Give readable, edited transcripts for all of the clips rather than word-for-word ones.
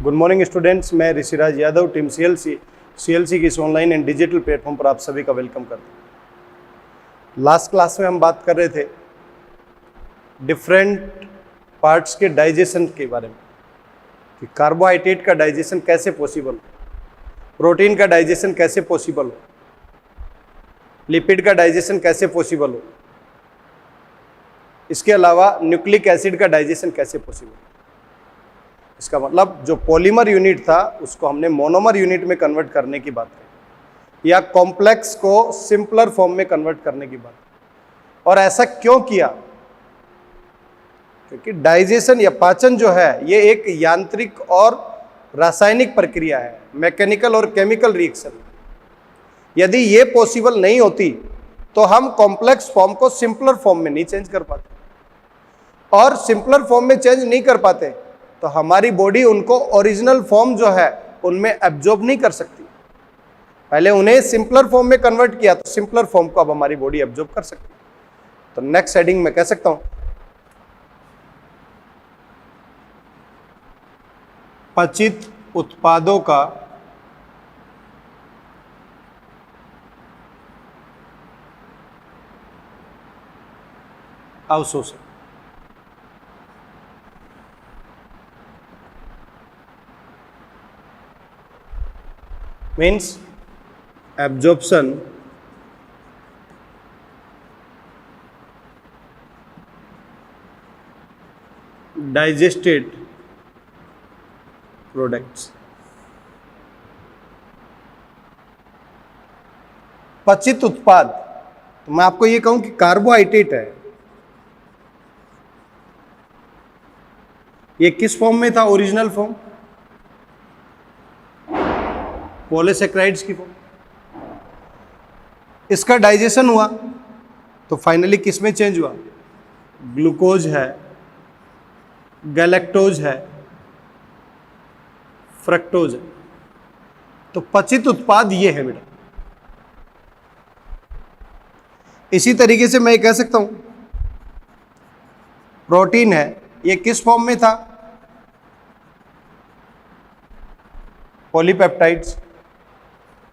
Good morning students, मैं Rishiraj Yadav team CLC की इस ऑनलाइन एंड डिजिटल प्लेटफॉर्म पर आप सभी का वेलकम करता हूँ। लास्ट क्लास में हम बात कर रहे थे डिफरेंट पार्ट्स के डाइजेशन के बारे में कि कार्बोहाइड्रेट का डाइजेशन कैसे पॉसिबल हो, प्रोटीन का डाइजेशन कैसे पॉसिबल हो, लिपिड का डाइजेशन कैसे पॉसिबल हो, इसके अलावा न्यूक्लिक एसिड का डाइजेशन कैसे पॉसिबल हो। इसका मतलब जो पॉलीमर यूनिट था उसको हमने मोनोमर यूनिट में कन्वर्ट करने की बात की, या कॉम्प्लेक्स को सिंपलर फॉर्म में कन्वर्ट करने की बात। और ऐसा क्यों किया? क्योंकि डाइजेशन या पाचन जो है ये एक यांत्रिक और रासायनिक प्रक्रिया है, मैकेनिकल और केमिकल रिएक्शन। यदि ये पॉसिबल नहीं होती तो हम कॉम्प्लेक्स फॉर्म को सिंपलर फॉर्म में नहीं चेंज कर पाते, और सिंपलर फॉर्म में चेंज नहीं कर पाते तो हमारी बॉडी उनको ओरिजिनल फॉर्म जो है उनमें एब्जॉर्ब नहीं कर सकती। पहले उन्हें सिंपलर फॉर्म में कन्वर्ट किया तो सिंपलर फॉर्म को अब हमारी बॉडी एब्जॉर्ब कर सकती है। तो नेक्स्ट हेडिंग में कह सकता हूं पचित उत्पादों का अवशोषण। Means absorption digested products। पचित उत्पाद, तो मैं आपको ये कहूं कि कार्बोहाइड्रेट है, ये किस फॉर्म में था? ओरिजिनल फॉर्म, पॉलीसेक्राइड्स की फॉर्म। इसका डाइजेशन हुआ तो फाइनली किस में चेंज हुआ? ग्लूकोज है, गैलेक्टोज है, फ्रक्टोज है। तो पचित उत्पाद ये है बेटा। इसी तरीके से मैं कह सकता हूं प्रोटीन है, ये किस फॉर्म में था? पॉलीपेप्टाइड्स।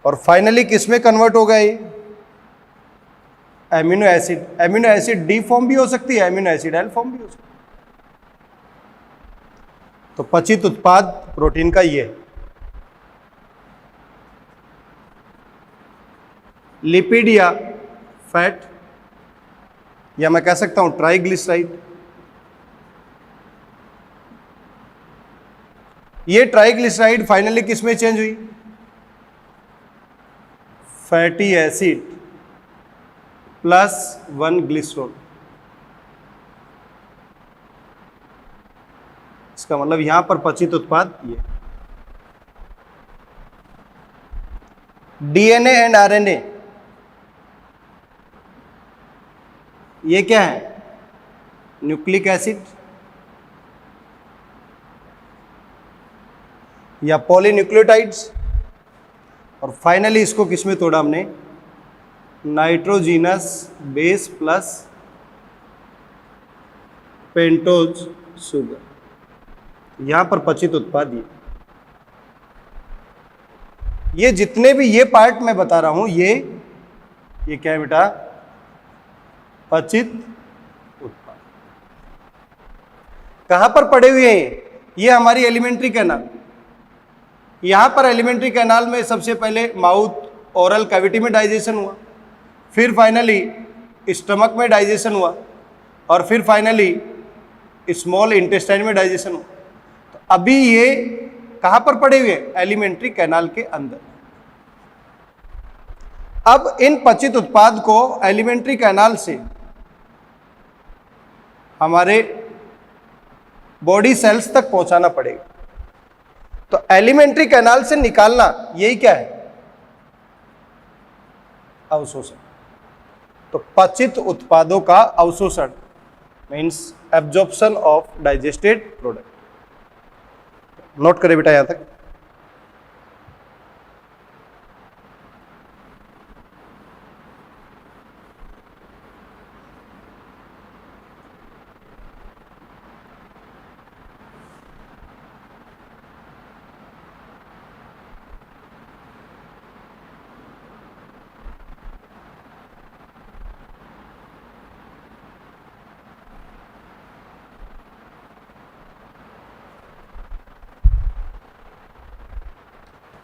और फाइनली किस में कन्वर्ट हो गया? ये amino acid. Amino acid D form भी हो सकती है, एमिनो एसिड एल फॉर्म भी हो सकती है। तो पचित उत्पाद प्रोटीन का ये है। लिपिड या फैट, या मैं कह सकता हूं ट्राइग्लिसराइड। ये ट्राइग्लिसराइड फाइनली किस में चेंज हुई? Fatty acid plus 1 glycerol. इसका मतलब यहां पर पचित उत्पाद ये। डीएनए एंड आरएनए, ये क्या है? न्यूक्लिक एसिड या पॉलीन्यूक्लियोटाइड्स। और फाइनली इसको किस में तोड़ा हमने? Nitrogenous base plus pentose sugar. यहां पर पचित उत्पाद ये जितने भी ये पार्ट मैं बता रहा हूं ये क्या है बेटा? पचित उत्पाद। कहां पर पड़े हुए हैं? ये हमारी एलिमेंट्री कैनाल। यहां पर एलिमेंट्री कैनाल में सबसे पहले माउथ ओरल कैविटी में डाइजेशन हुआ, फिर फाइनली स्टमक में डाइजेशन हुआ, और फिर फाइनली स्मॉल इंटेस्टाइन में डाइजेशन हुआ। तो अभी ये कहां पर पड़े हुए? एलिमेंट्री कैनाल के अंदर। अब इन पचित उत्पाद को एलिमेंट्री कैनाल से हमारे बॉडी सेल्स तक पहुंचाना पड़ेगा। तो एलिमेंट्री कैनाल से निकालना, यही क्या है? अवशोषण। तो पचित उत्पादों का अवशोषण means absorption of digested product. Note करें बेटा यहां तक।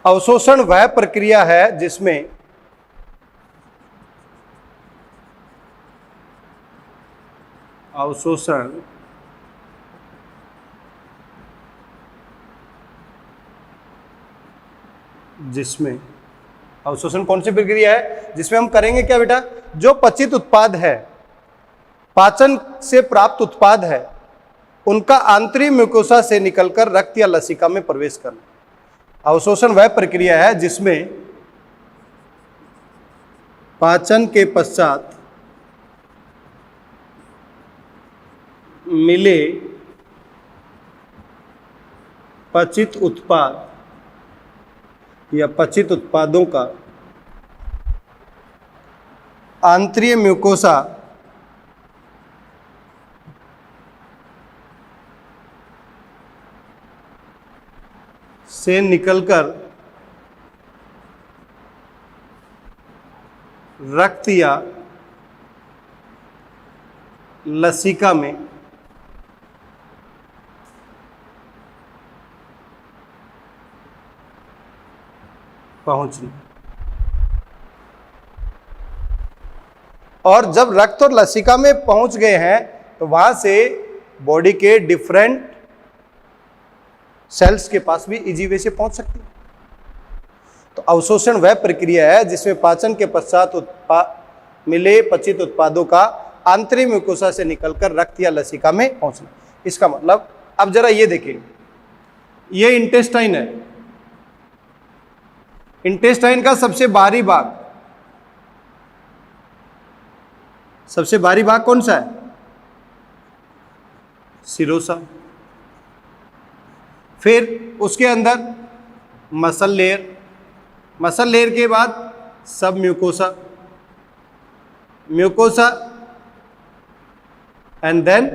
अवशोषण वह प्रक्रिया है जिसमें अवशोषण अवशोषण कौन सी प्रक्रिया है जिसमें हम करेंगे क्या बेटा, जो पचित उत्पाद है, पाचन से प्राप्त उत्पाद है, उनका आंतरिक म्यूकोसा से निकलकर रक्त या लसिका में प्रवेश करना। अवशोषण वह प्रक्रिया है जिसमें पाचन के पश्चात मिले पचित उत्पाद या पचित उत्पादों का आंतरिक म्यूकोसा से निकलकर रक्त या लसिका में पहुंचना। और जब रक्त और लसिका में पहुंच गए हैं तो वहां से बॉडी के डिफरेंट सेल्स के पास भी इजी वे से पहुंच सकती है। तो अवशोषण वह प्रक्रिया है जिसमें पाचन के पश्चात मिले पचित उत्पादों का आंतरिक म्यूकोसा से निकलकर रक्त या लसिका में पहुंचना। इसका मतलब अब जरा ये देखिए, ये इंटेस्टाइन है। इंटेस्टाइन का सबसे बाहरी भाग, सबसे बाहरी भाग कौन सा है? सिरोसा। फिर उसके अंदर मसल लेयर, मसल लेयर के बाद submucosa, mucosa and then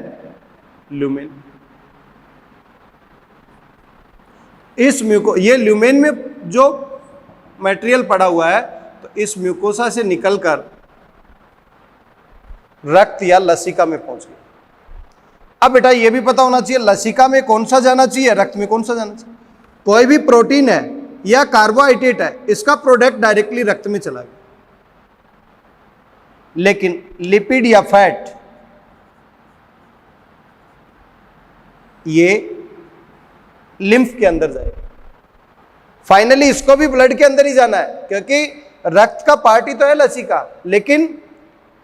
lumen. इस ये ल्यूमेन में जो मटेरियल पड़ा हुआ है, तो इस म्यूकोसा से निकलकर रक्त या लसिका में पहुंच गया। अब बेटा ये भी पता होना चाहिए लसिका में कौन सा जाना चाहिए, रक्त में कौन सा जाना चाहिए। कोई भी प्रोटीन है या कार्बोहाइड्रेट है, इसका प्रोडक्ट डायरेक्टली रक्त में चला गया, लेकिन लिपिड या फैट ये लिम्फ के अंदर जाएगा। फाइनली इसको भी ब्लड के अंदर ही जाना है, क्योंकि रक्त का पार्ट ही तो है लसिका, लेकिन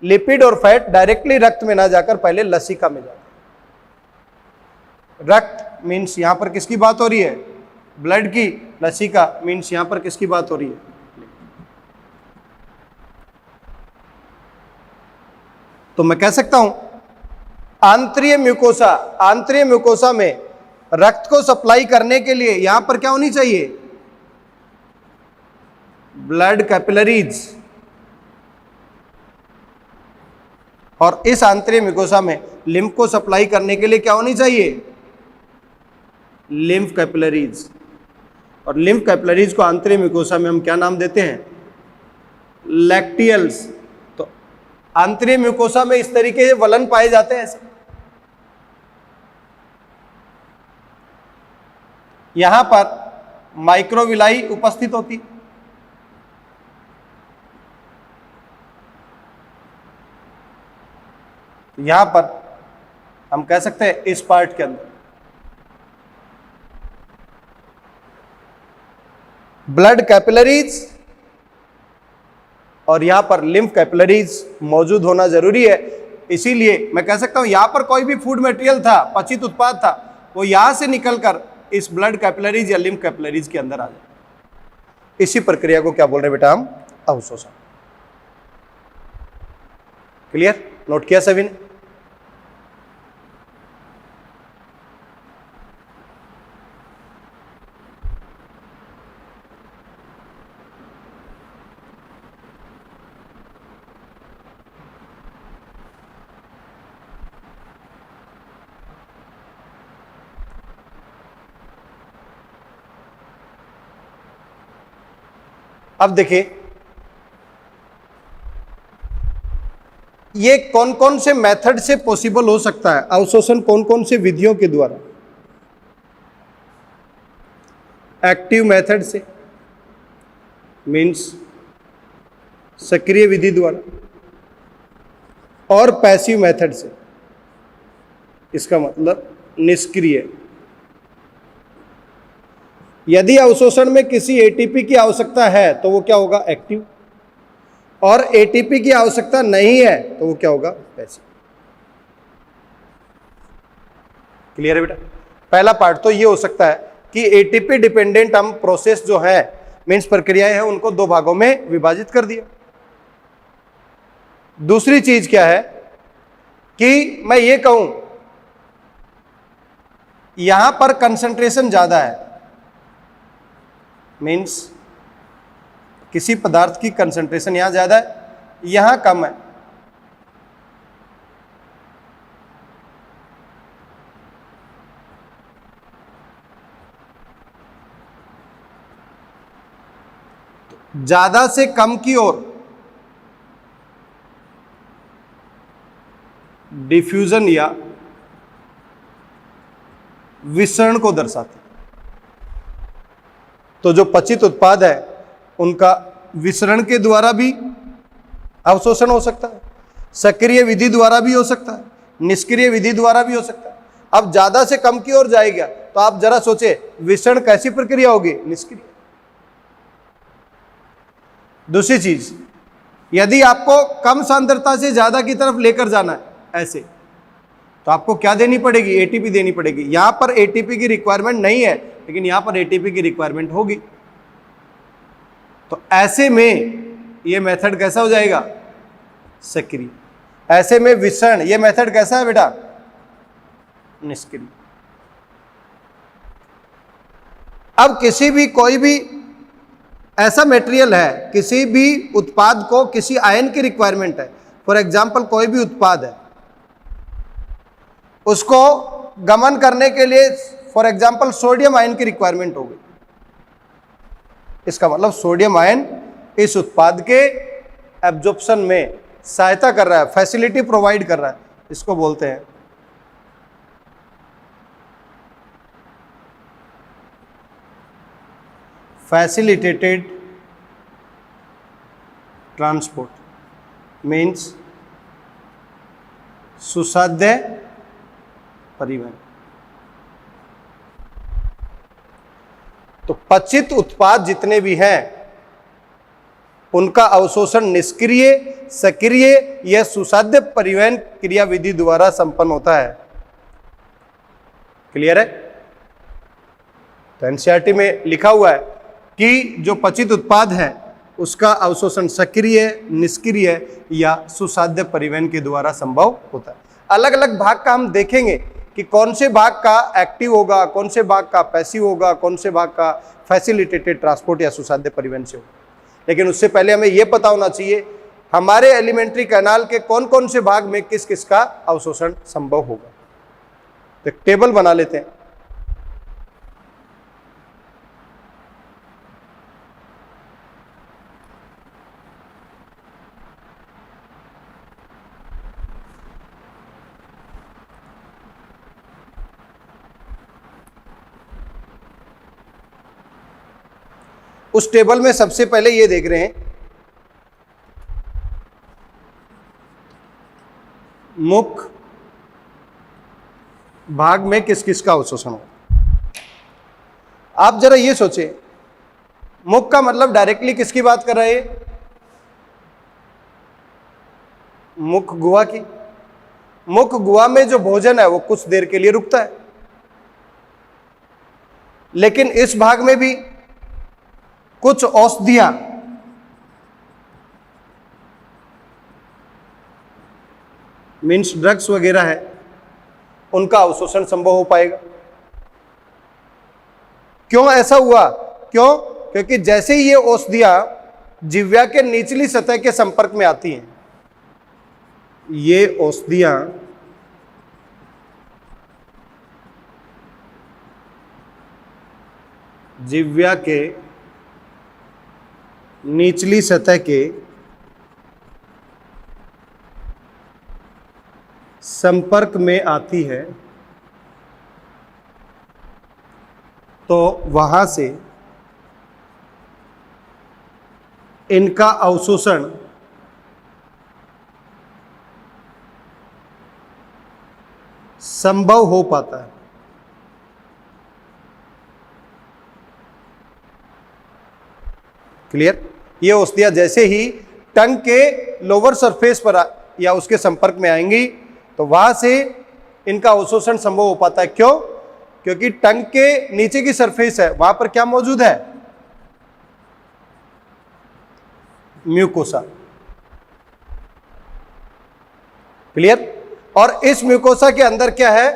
लिपिड और फैट डायरेक्टली रक्त में ना जाकर पहले लसिका में जाता है। रक्त मीन्स यहां पर किसकी बात हो रही है? ब्लड की। लसिका मीन्स यहां पर किसकी बात हो रही है? तो मैं कह सकता हूं आंतरिक म्यूकोसा, आंतरिक म्यूकोसा में रक्त को सप्लाई करने के लिए यहां पर क्या होनी चाहिए? Blood capillaries. और इस आंतरिक म्यूकोसा में लिम्फ को सप्लाई करने के लिए क्या होनी चाहिए? Lymph capillaries. और लिम्फ कैपिलरीज को आंतरिक म्यूकोसा में हम क्या नाम देते हैं? लैक्टियल्स। तो आंतरिक म्यूकोसा में इस तरीके से वलन पाए जाते हैं। ऐसे यहां पर माइक्रोविलाई उपस्थित होती, यहां पर हम कह सकते हैं इस पार्ट के अंदर ब्लड कैपिलरीज और यहां पर लिम्फ कैपिलरीज मौजूद होना जरूरी है। इसीलिए मैं कह सकता हूं यहां पर कोई भी फूड मटेरियल था, पचित उत्पाद था, वो यहां से निकलकर इस ब्लड कैपिलरीज या लिम्फ कैपिलरीज के अंदर आ जाए। इसी प्रक्रिया को क्या बोल रहे हैं बेटा हम? अवशोषण। क्लियर? नोट किया सभी ने? अब देखिए ये कौन कौन से मेथड से पॉसिबल हो सकता है अवशोषण, कौन कौन से विधियों के द्वारा? एक्टिव मेथड से, मीन्स सक्रिय विधि द्वारा, और पैसिव मेथड से, इसका मतलब निष्क्रिय। यदि अवशोषण में किसी एटीपी की आवश्यकता है तो वो क्या होगा? एक्टिव। और एटीपी की आवश्यकता नहीं है तो वो क्या होगा? पैसिव। क्लियर है बेटा? पहला पार्ट तो ये हो सकता है कि एटीपी डिपेंडेंट हम प्रोसेस जो है, मीन्स प्रक्रियाएं हैं, उनको दो भागों में विभाजित कर दिया। दूसरी चीज क्या है कि मैं ये कहूं यहां पर कंसंट्रेशन ज्यादा है, मीन्स किसी पदार्थ की कंसंट्रेशन यहां ज्यादा है, यहां कम है, ज्यादा से कम की ओर डिफ्यूजन या विसरण को दर्शाते हैं। तो जो पचित उत्पाद है उनका विसरण के द्वारा भी अवशोषण हो सकता है, सक्रिय विधि द्वारा भी हो सकता है, निष्क्रिय विधि द्वारा भी हो सकता है। अब ज्यादा से कम की ओर जाएगा तो आप जरा सोचे विसरण कैसी प्रक्रिया होगी? निष्क्रिय। दूसरी चीज, यदि आपको कम सांद्रता से ज्यादा की तरफ लेकर जाना है ऐसे, तो आपको क्या देनी पड़ेगी? एटीपी देनी पड़ेगी। यहां पर एटीपी की रिक्वायरमेंट नहीं है, लेकिन यहां पर एटीपी की रिक्वायरमेंट होगी। तो ऐसे में ये मेथड कैसा हो जाएगा? सक्रिय। ऐसे में विसरण, ये मेथड कैसा है बेटा? निष्क्रिय। अब किसी भी कोई भी ऐसा मटेरियल है, किसी भी उत्पाद को किसी आयन की रिक्वायरमेंट है, फॉर एग्जाम्पल कोई भी उत्पाद है, उसको गमन करने के लिए फॉर एग्जाम्पल सोडियम आयन की रिक्वायरमेंट होगी। इसका मतलब सोडियम आयन इस उत्पाद के एब्जॉर्प्शन में सहायता कर रहा है, फैसिलिटी प्रोवाइड कर रहा है, इसको बोलते हैं फैसिलिटेटेड ट्रांसपोर्ट, मीन्स सुसाध्य परिवहन। तो पचित उत्पाद जितने भी हैं उनका अवशोषण निष्क्रिय, सक्रिय या सुसाध्य परिवहन क्रिया विधि द्वारा संपन्न होता है। क्लियर है? तो एनसीईआरटी में लिखा हुआ है कि जो पचित उत्पाद है उसका अवशोषण सक्रिय, निष्क्रिय या सुसाध्य परिवहन के द्वारा संभव होता है। अलग अलग भाग का हम देखेंगे कि कौन से भाग का एक्टिव होगा, कौन से भाग का पैसिव होगा, कौन से भाग का फैसिलिटेटेड ट्रांसपोर्ट या सुसाध्य परिवहन से होगा। लेकिन उससे पहले हमें यह पता होना चाहिए हमारे एलिमेंट्री कैनाल के कौन कौन से भाग में किस किस का अवशोषण संभव होगा। तो एक टेबल बना लेते हैं। उस टेबल में सबसे पहले ये देख रहे हैं मुख्य भाग में किस किस का अवशोषण हो। आप जरा ये सोचें, मुख्य का मतलब डायरेक्टली किसकी बात कर रहे हैं? मुख्य गुहा की। मुख्य गुहा में जो भोजन है वो कुछ देर के लिए रुकता है, लेकिन इस भाग में भी कुछ औषधियां मीन्स ड्रग्स वगैरह है, उनका अवशोषण संभव हो पाएगा। क्यों ऐसा हुआ? क्योंकि जैसे ही ये औषधियां जिह्वा के निचली सतह के संपर्क में आती हैं, ये औषधियां जिह्वा के निचली सतह के संपर्क में आती है, तो वहां से इनका अवशोषण संभव हो पाता है। क्लियर? ये औषधियां जैसे ही टंग के लोअर सरफेस पर या उसके संपर्क में आएंगी तो वहां से इनका अवशोषण संभव हो पाता है। क्यों? क्योंकि टंग के नीचे की सरफेस है, वहां पर क्या मौजूद है? म्यूकोसा। क्लियर? और इस म्यूकोसा के अंदर क्या है?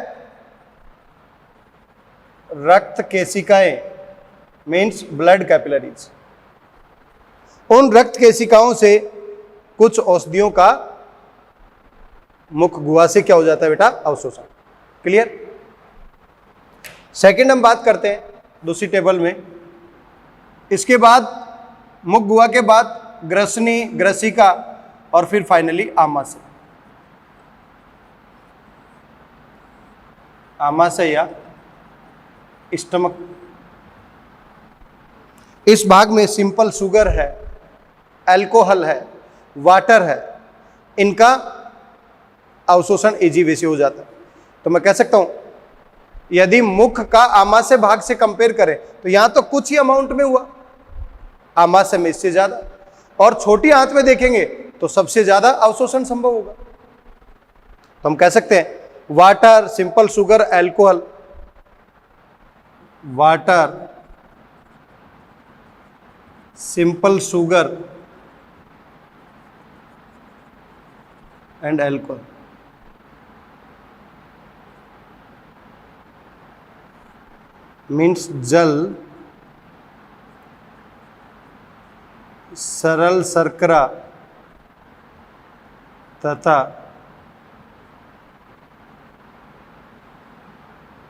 रक्त केशिकाएं, मीन्स ब्लड कैपिलरीज। उन रक्त केशिकाओं से कुछ औषधियों का मुख गुहा से क्या हो जाता है बेटा? अवशोषण। क्लियर? सेकंड हम बात करते हैं दूसरी टेबल में। इसके बाद मुख गुहा के बाद ग्रसनी, ग्रसिका और फिर फाइनली आमाशय। आमाशय या स्टमक। इस भाग में सिंपल शुगर है, अल्कोहल है, वाटर है, इनका अवशोषण इजी वे से हो जाता है। तो मैं कह सकता हूं यदि मुख का आमाशय भाग से कंपेयर करें तो यहां तो कुछ ही अमाउंट में हुआ, आमाशय में इससे ज्यादा, और छोटी आंत में देखेंगे तो सबसे ज्यादा अवशोषण संभव होगा। तो हम कह सकते हैं water, simple sugar, alcohol, water, simple sugar and alcohol. Means जल, सरल शर्करा तथा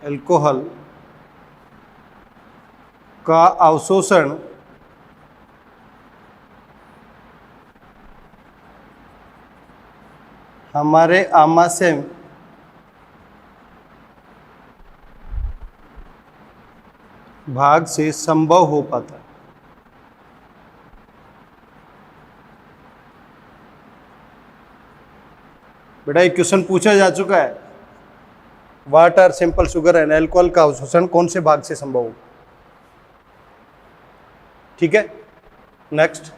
अल्कोहल का अवशोषण हमारे आमाशय भाग से संभव हो पाता है। बेटा एक क्वेश्चन पूछा जा चुका है, water, simple sugar and alcohol का अवशोषण कौन से भाग से संभव हो? ठीक है, नेक्स्ट।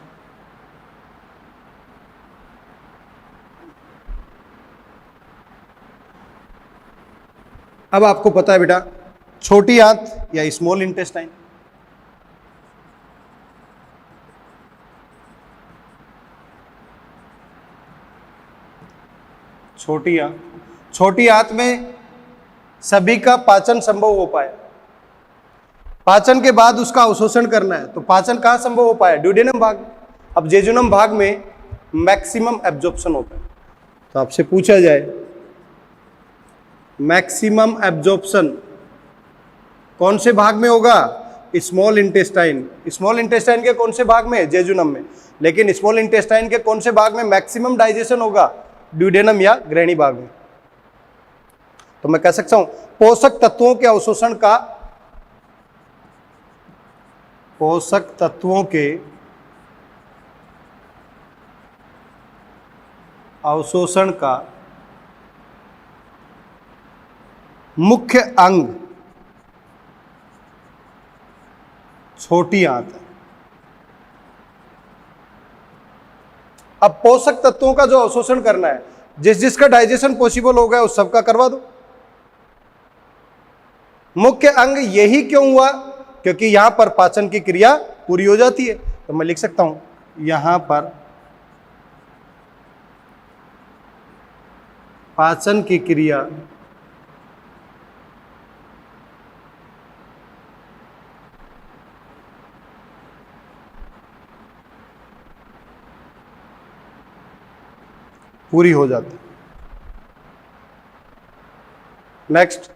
अब आपको पता है बेटा छोटी आंत या स्मॉल इंटेस्टाइन। छोटी आंत में सभी का पाचन संभव हो पाए। पाचन के बाद उसका अवशोषण करना है तो पाचन कहां संभव हो पाया? ड्यूडेनम भाग। अब जेजुनम भाग में मैक्सिमम एब्जॉर्प्शन होता है। तो आपसे पूछा जाए मैक्सिमम एब्जॉर्प्शन कौन से भाग में होगा? Small intestine. स्मॉल इंटेस्टाइन के कौन से भाग में? जेजुनम में। लेकिन स्मॉल इंटेस्टाइन के कौन से भाग में मैक्सिमम डाइजेशन होगा? ड्यूडेनम या ग्रहणी भाग में। तो मैं कह सकता हूं पोषक तत्वों के अवशोषण का, पोषक तत्वों के अवशोषण का मुख्य अंग छोटी आंत है। अब पोषक तत्वों का जो अवशोषण करना है, जिसका डाइजेशन पॉसिबल हो गया उस सबका करवा दो। मुख्य अंग यही क्यों हुआ? क्योंकि यहां पर पाचन की क्रिया पूरी हो जाती है। तो मैं लिख सकता हूं यहां पर पाचन की क्रिया पूरी हो जाती है। नेक्स्ट,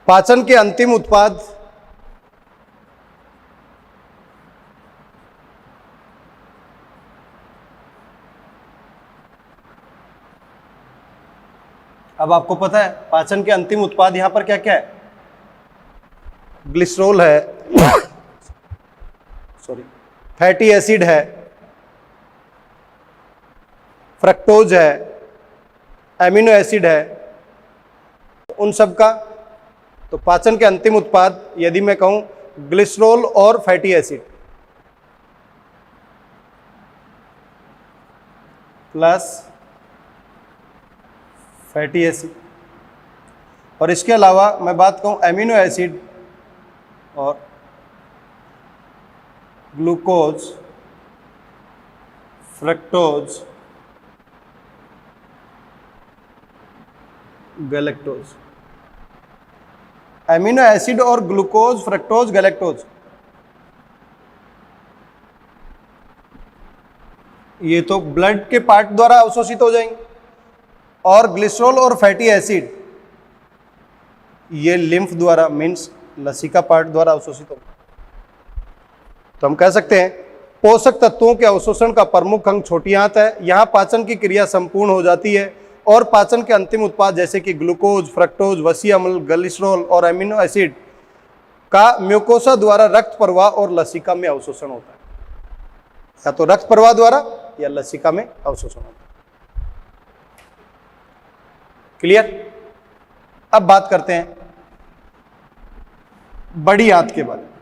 पाचन के अंतिम उत्पाद अब आपको पता है पाचन के अंतिम उत्पाद यहां पर क्या क्या है? ग्लिसरॉल है, सॉरी, फैटी एसिड है, फ्रक्टोज है, एमिनो एसिड है, उन सब का। तो पाचन के अंतिम उत्पाद यदि मैं कहूं ग्लिसरॉल और fatty acid plus fatty acid, और इसके अलावा मैं बात कहूं एमिनो एसिड और glucose, fructose, galactose. Amino acid और ग्लूकोज, फ्रक्टोज, गैलेक्टोज, ये तो ब्लड के पार्ट द्वारा अवशोषित हो जाएंगे, और ग्लिसरॉल और फैटी एसिड ये लिम्फ द्वारा मीन्स लसिका पार्ट द्वारा अवशोषित होगा। तो हम कह सकते हैं पोषक तत्वों के अवशोषण का प्रमुख अंग छोटी आंत है। यहाँ पाचन की क्रिया संपूर्ण हो जाती है और पाचन के अंतिम उत्पाद जैसे कि ग्लूकोज, फ्रक्टोज, वसी अम्ल, ग्लिसरॉल और एमिनो एसिड का म्यूकोसा द्वारा रक्त प्रवाह और लसिका में अवशोषण होता है, या तो रक्त प्रवाह द्वारा या लसिका में अवशोषण होता है। क्लियर? अब बात करते हैं बड़ी आंत के बारे में।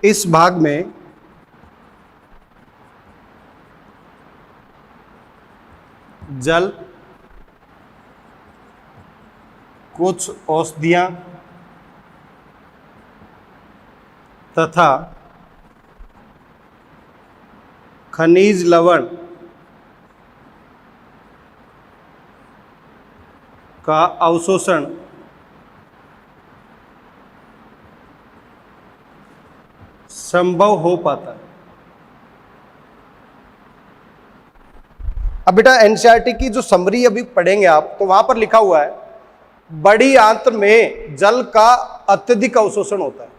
इस भाग में जल, कुछ औषधियां तथा खनिज लवण का अवशोषण संभव हो पाता है। अब बेटा एनसीईआरटी की जो समरी अभी पढ़ेंगे आप, तो वहां पर लिखा हुआ है बड़ी आंत में जल का अत्यधिक अवशोषण होता है।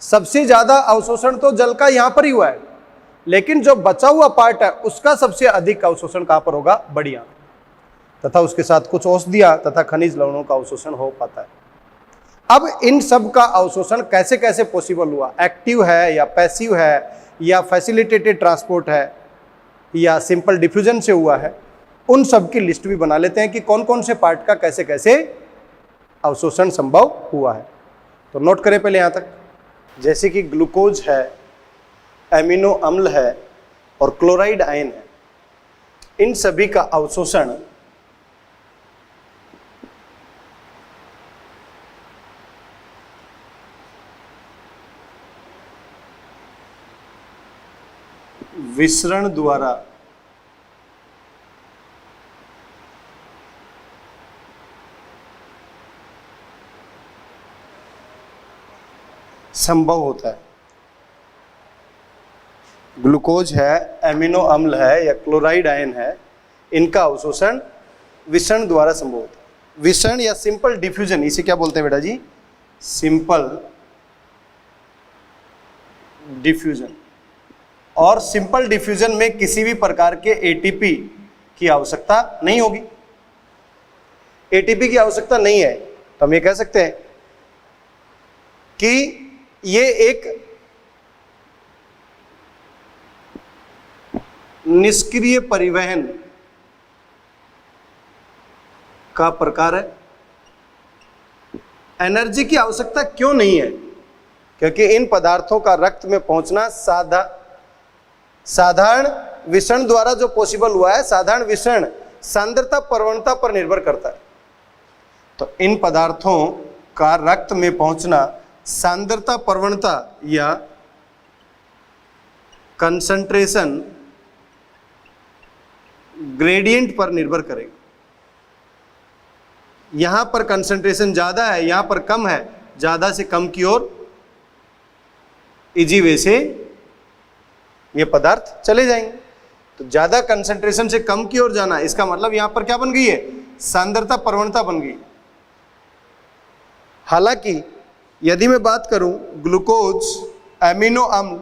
सबसे ज्यादा अवशोषण तो जल का यहां पर ही हुआ है, लेकिन जो बचा हुआ पार्ट है उसका सबसे अधिक अवशोषण कहां पर होगा? बड़ी आंत, तथा उसके साथ कुछ औषधियां तथा खनिज लवणों का अवशोषण हो पाता है। अब इन सब का अवशोषण कैसे कैसे पॉसिबल हुआ? एक्टिव है या पैसिव है या फैसिलिटेटेड ट्रांसपोर्ट है या सिंपल डिफ्यूजन से हुआ है, उन सब की लिस्ट भी बना लेते हैं कि कौन कौन से पार्ट का कैसे कैसे अवशोषण संभव हुआ है। तो नोट करें पहले यहां तक, जैसे कि ग्लूकोज है, एमिनो अम्ल है और क्लोराइड आयन है, इन सभी का अवशोषण विसरण द्वारा संभव होता है। ग्लूकोज है, एमिनो अम्ल है या क्लोराइड आयन है, इनका अवशोषण विसरण द्वारा संभव होता है। विसरण या सिंपल डिफ्यूजन, इसे क्या बोलते हैं बेटा जी? Simple diffusion. और सिंपल डिफ्यूजन में किसी भी प्रकार के एटीपी की आवश्यकता नहीं होगी। एटीपी की आवश्यकता नहीं है तो हम ये कह सकते हैं कि ये एक निष्क्रिय परिवहन का प्रकार है। एनर्जी की आवश्यकता क्यों नहीं है? क्योंकि इन पदार्थों का रक्त में पहुंचना साधारण विसरण द्वारा जो पॉसिबल हुआ है, साधारण विसरण सांद्रता प्रवणता पर निर्भर करता है। तो इन पदार्थों का रक्त में पहुंचना सांद्रता प्रवणता या कंसंट्रेशन ग्रेडियंट पर निर्भर करेगा। यहां पर कंसंट्रेशन ज्यादा है, यहां पर कम है, ज्यादा से कम की ओर इजी वे से ये पदार्थ चले जाएंगे। तो ज्यादा कंसंट्रेशन से कम की ओर जाना, इसका मतलब यहां पर क्या बन गई है, सांद्रता प्रवणता बन गई। हालांकि यदि मैं बात करूं ग्लूकोज, एमिनो अम्ल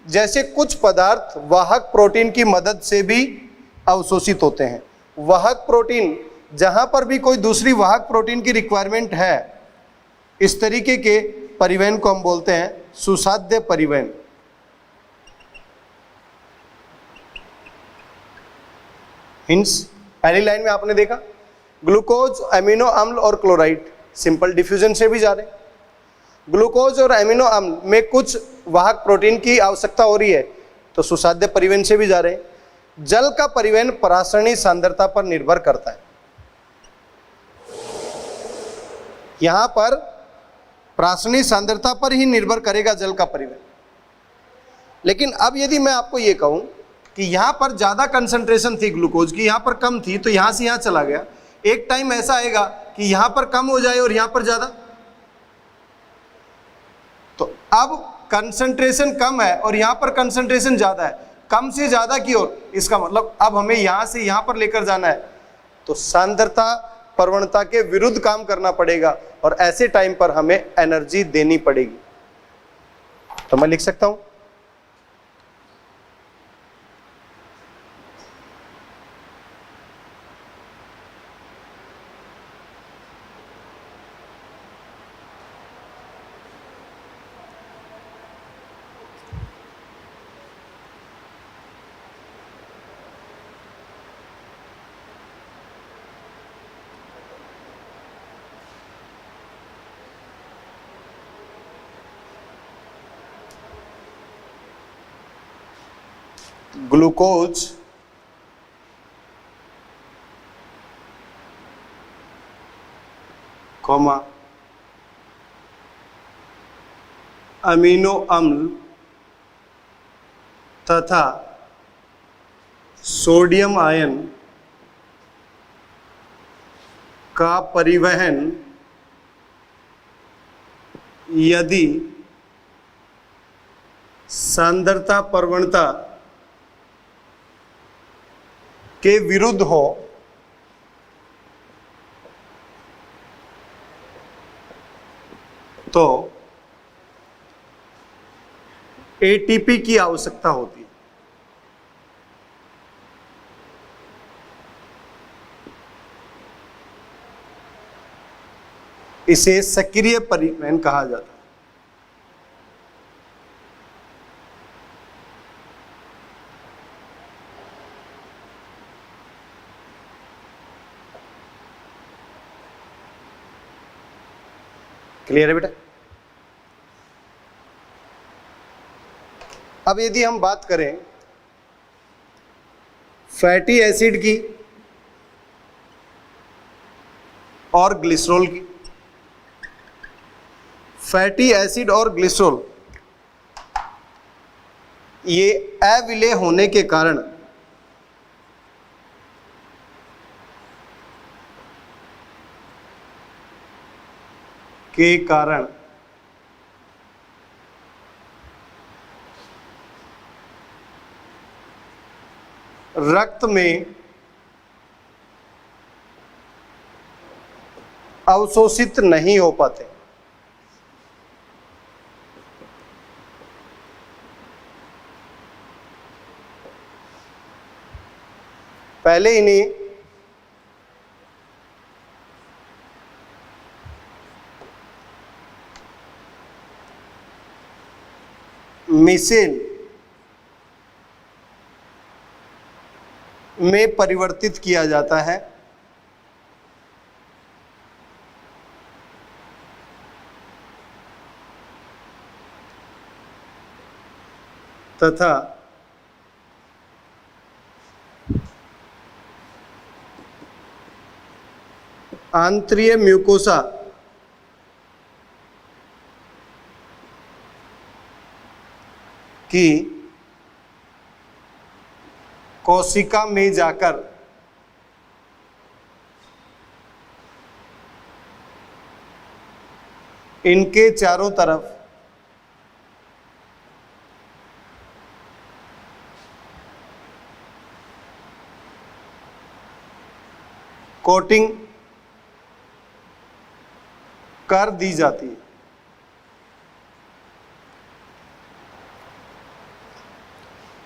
जैसे कुछ पदार्थ वाहक प्रोटीन की मदद से भी अवशोषित होते हैं। वाहक प्रोटीन, जहां पर भी कोई दूसरी वाहक प्रोटीन की रिक्वायरमेंट है, इस तरीके के परिवहन को हम बोलते हैं सुसाध्य परिवहन। हिंस, पहली लाइन में आपने देखा ग्लूकोज, एमिनो अम्ल और क्लोराइड सिंपल डिफ्यूजन से भी जा रहे हैं। ग्लूकोज और एमिनो अम्ल में कुछ वाहक प्रोटीन की आवश्यकता हो रही है, तो सुसाध्य परिवहन से भी जा रहे हैं। जल का परिवहन परासरणी सांद्रता पर निर्भर करता है। यहां पर परासरणी सांद्रता पर ही निर्भर करेगा जल का परिवहन। लेकिन अब यदि मैं आपको यह कहूं कि यहां पर ज्यादा कंसंट्रेशन थी ग्लूकोज की, यहां पर कम थी, तो यहां से यहां चला गया, एक टाइम ऐसा आएगा कि यहां पर कम हो जाए और यहां पर ज्यादा, तो अब कंसंट्रेशन कम है और यहां पर कंसंट्रेशन ज्यादा है, कम से ज्यादा की ओर, इसका मतलब अब हमें यहां से यहां पर लेकर जाना है, तो सांद्रता प्रवणता के विरुद्ध काम करना पड़ेगा और ऐसे टाइम पर हमें एनर्जी देनी पड़ेगी। तो मैं लिख सकता हूं ग्लूकोज, कॉमा अमीनो अम्ल तथा सोडियम आयन का परिवहन यदि सांद्रता प्रवणता के विरुद्ध हो तो एटीपी की आवश्यकता होती है। इसे सक्रिय परिवहन कहा जाता है। क्लियर है बेटा? अब यदि हम बात करें फैटी एसिड की और ग्लिसरॉल की, फैटी एसिड और ग्लिसरॉल ये अविलेय होने के कारण रक्त में अवशोषित नहीं हो पाते। पहले इन्हें मिसेल में परिवर्तित किया जाता है तथा आंतरीय म्यूकोसा की कोशिका में जाकर इनके चारों तरफ कोटिंग कर दी जाती है।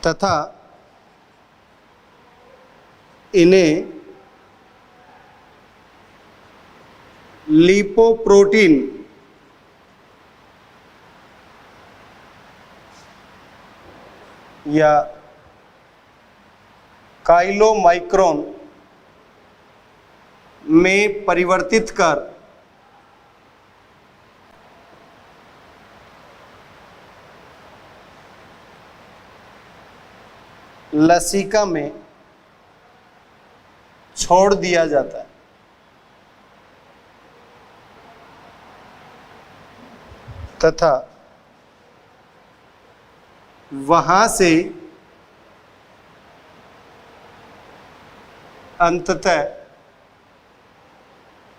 तथा इन्हें लिपोप्रोटीन या काइलोमाइक्रोन में परिवर्तित कर लसिका में छोड़ दिया जाता है। तथा वहां से अंततः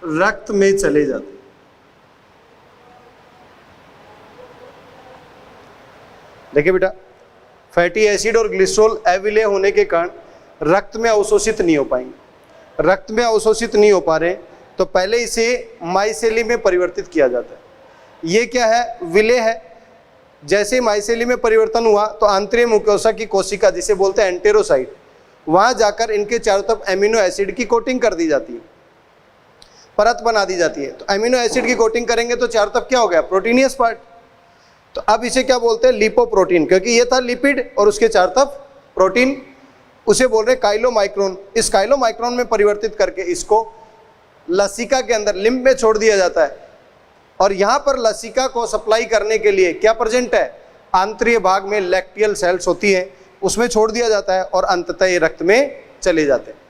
रक्त में चले जाते हैं। देखिए बेटा, फैटी एसिड और ग्लिसरॉल अविलेय होने के कारण रक्त में अवशोषित नहीं हो पाएंगे। रक्त में अवशोषित नहीं हो पा रहे तो पहले इसे माइसेली में परिवर्तित किया जाता है। ये क्या है? विलेय है। जैसे ही माइसेली में परिवर्तन हुआ तो आंतरिक मुकोसा की कोशिका, जिसे बोलते हैं एंटेरोसाइट, वहां जाकर इनके चारों तरफ एमिनो एसिड की कोटिंग कर दी जाती है, परत बना दी जाती है। तो एमिनो एसिड की कोटिंग करेंगे तो चारों तरफ क्या हो गया? Proteinaceous part. तो अब इसे क्या बोलते हैं? लिपोप्रोटीन, क्योंकि ये था लिपिड और उसके चारों तरफ प्रोटीन, उसे बोल रहे काइलोमाइक्रोन। इस काइलोमाइक्रोन में परिवर्तित करके इसको लसिका के अंदर लिम्फ में छोड़ दिया जाता है। और यहाँ पर लसिका को सप्लाई करने के लिए क्या प्रेजेंट है? आंतरिक भाग में लैक्टियल सेल्स होती हैं, उसमें छोड़ दिया जाता है और अंततः ये रक्त में चले जाते हैं।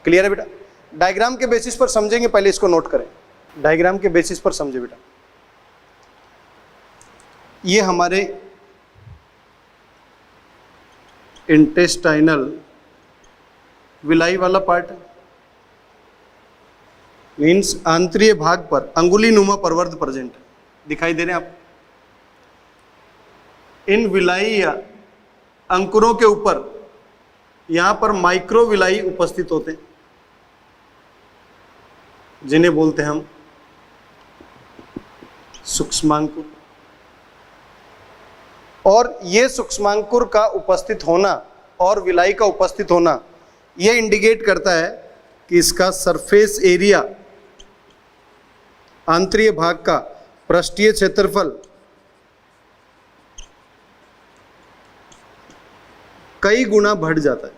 क्लियर है बेटा? डायग्राम के बेसिस पर समझेंगे, पहले इसको नोट करें। डायग्राम के बेसिस पर समझे बेटा। ये हमारे इंटेस्टाइनल विलाई वाला पार्ट है, मीन्स आंतरिक भाग पर अंगुली नुमा प्रवर्ध प्रेजेंट है, दिखाई दे रहे हैं आप। इन विलाई या अंकुरों के ऊपर यहां पर माइक्रो विलाई उपस्थित होते हैं, जिन्हें बोलते हैं हम सूक्ष्मांकुर। और ये सूक्ष्मांकुर का उपस्थित होना और विलाई का उपस्थित होना ये इंडिकेट करता है कि इसका सरफेस एरिया, आंतरिक भाग का पृष्ठीय क्षेत्रफल कई गुना बढ़ जाता है।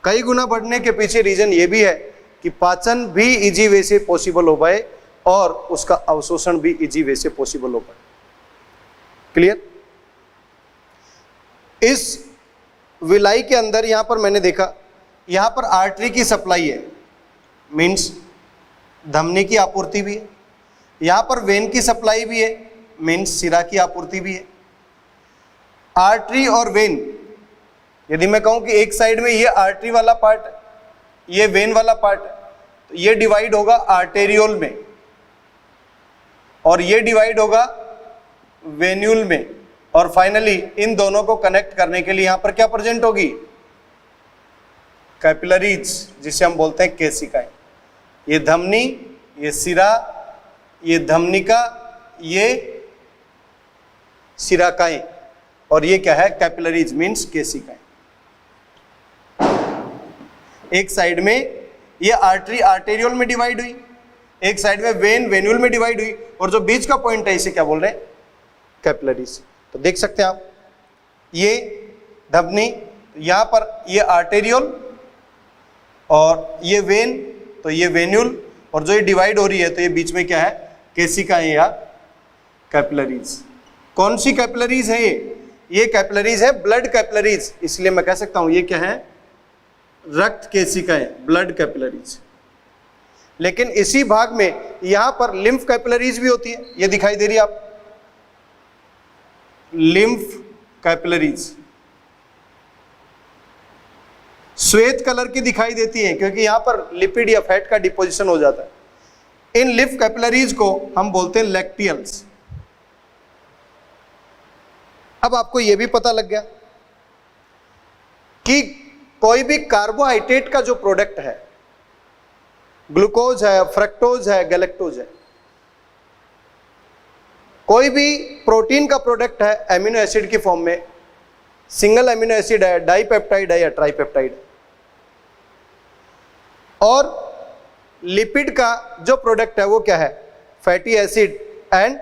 कई गुना बढ़ने के पीछे रीजन ये भी है कि पाचन भी इजी वे से पॉसिबल हो पाए और उसका अवशोषण भी इजी वे से पॉसिबल हो पाए। क्लियर? इस विलाई के अंदर यहां पर मैंने देखा, यहां पर आर्टरी की सप्लाई है, मीन्स धमनी की आपूर्ति भी है। यहां पर वेन की सप्लाई भी है, मीन्स सिरा की आपूर्ति भी है। आर्टरी और वेन, यदि मैं कहूं कि एक साइड में ये आर्टरी वाला पार्ट, ये वेन वाला पार्ट, तो ये डिवाइड होगा आर्टेरियोल में और ये डिवाइड होगा वेन्यूल में, और फाइनली इन दोनों को कनेक्ट करने के लिए यहां पर क्या प्रेजेंट होगी? कैपिलरीज, जिसे हम बोलते हैं केशिकाएं। ये धमनी, ये सिरा, ये धमनिका, ये सिराकाएं, और ये क्या है? कैपिलरीज मीन्स केशिकाएं। एक साइड में ये आर्टरी आर्टेरियोल में डिवाइड हुई, एक साइड में वेन वेन्यूल में डिवाइड हुई, और जो बीच का पॉइंट है इसे क्या बोल रहे हैं? कैपिलरीज। तो देख सकते हैं आप, ये धमनी, यहां पर ये आर्टेरियोल और ये वेन, तो ये वेन्यूल, और जो ये डिवाइड हो रही है तो ये बीच में क्या है? केशिकाएं या कैपिलरीज। कौन सी कैपिलरीज है ये कैपिलरीज है ब्लड कैपिलरीज, इसलिए मैं कह सकता हूं ये क्या है? रक्त केशिकाएं, ब्लड कैपिलरीज। लेकिन इसी भाग में यहां पर लिम्फ कैपिलरीज भी होती है, ये दिखाई दे रही है आप, लिम्फ कैपिलरीज श्वेत कलर की दिखाई देती है क्योंकि यहां पर लिपिड या फैट का डिपोजिशन हो जाता है। इन लिम्फ कैपिलरीज को हम बोलते हैं लैक्टियल्स। अब आपको यह भी पता लग गया कि कोई भी कार्बोहाइड्रेट का जो प्रोडक्ट है ग्लूकोज है, फ्रक्टोज है, गैलेक्टोज है। कोई भी प्रोटीन का प्रोडक्ट है एमिनो एसिड की फॉर्म में, सिंगल एमिनो एसिड है, डाइपेप्टाइड है या ट्राइपेप्टाइड है। और लिपिड का जो प्रोडक्ट है वो क्या है? Fatty acid and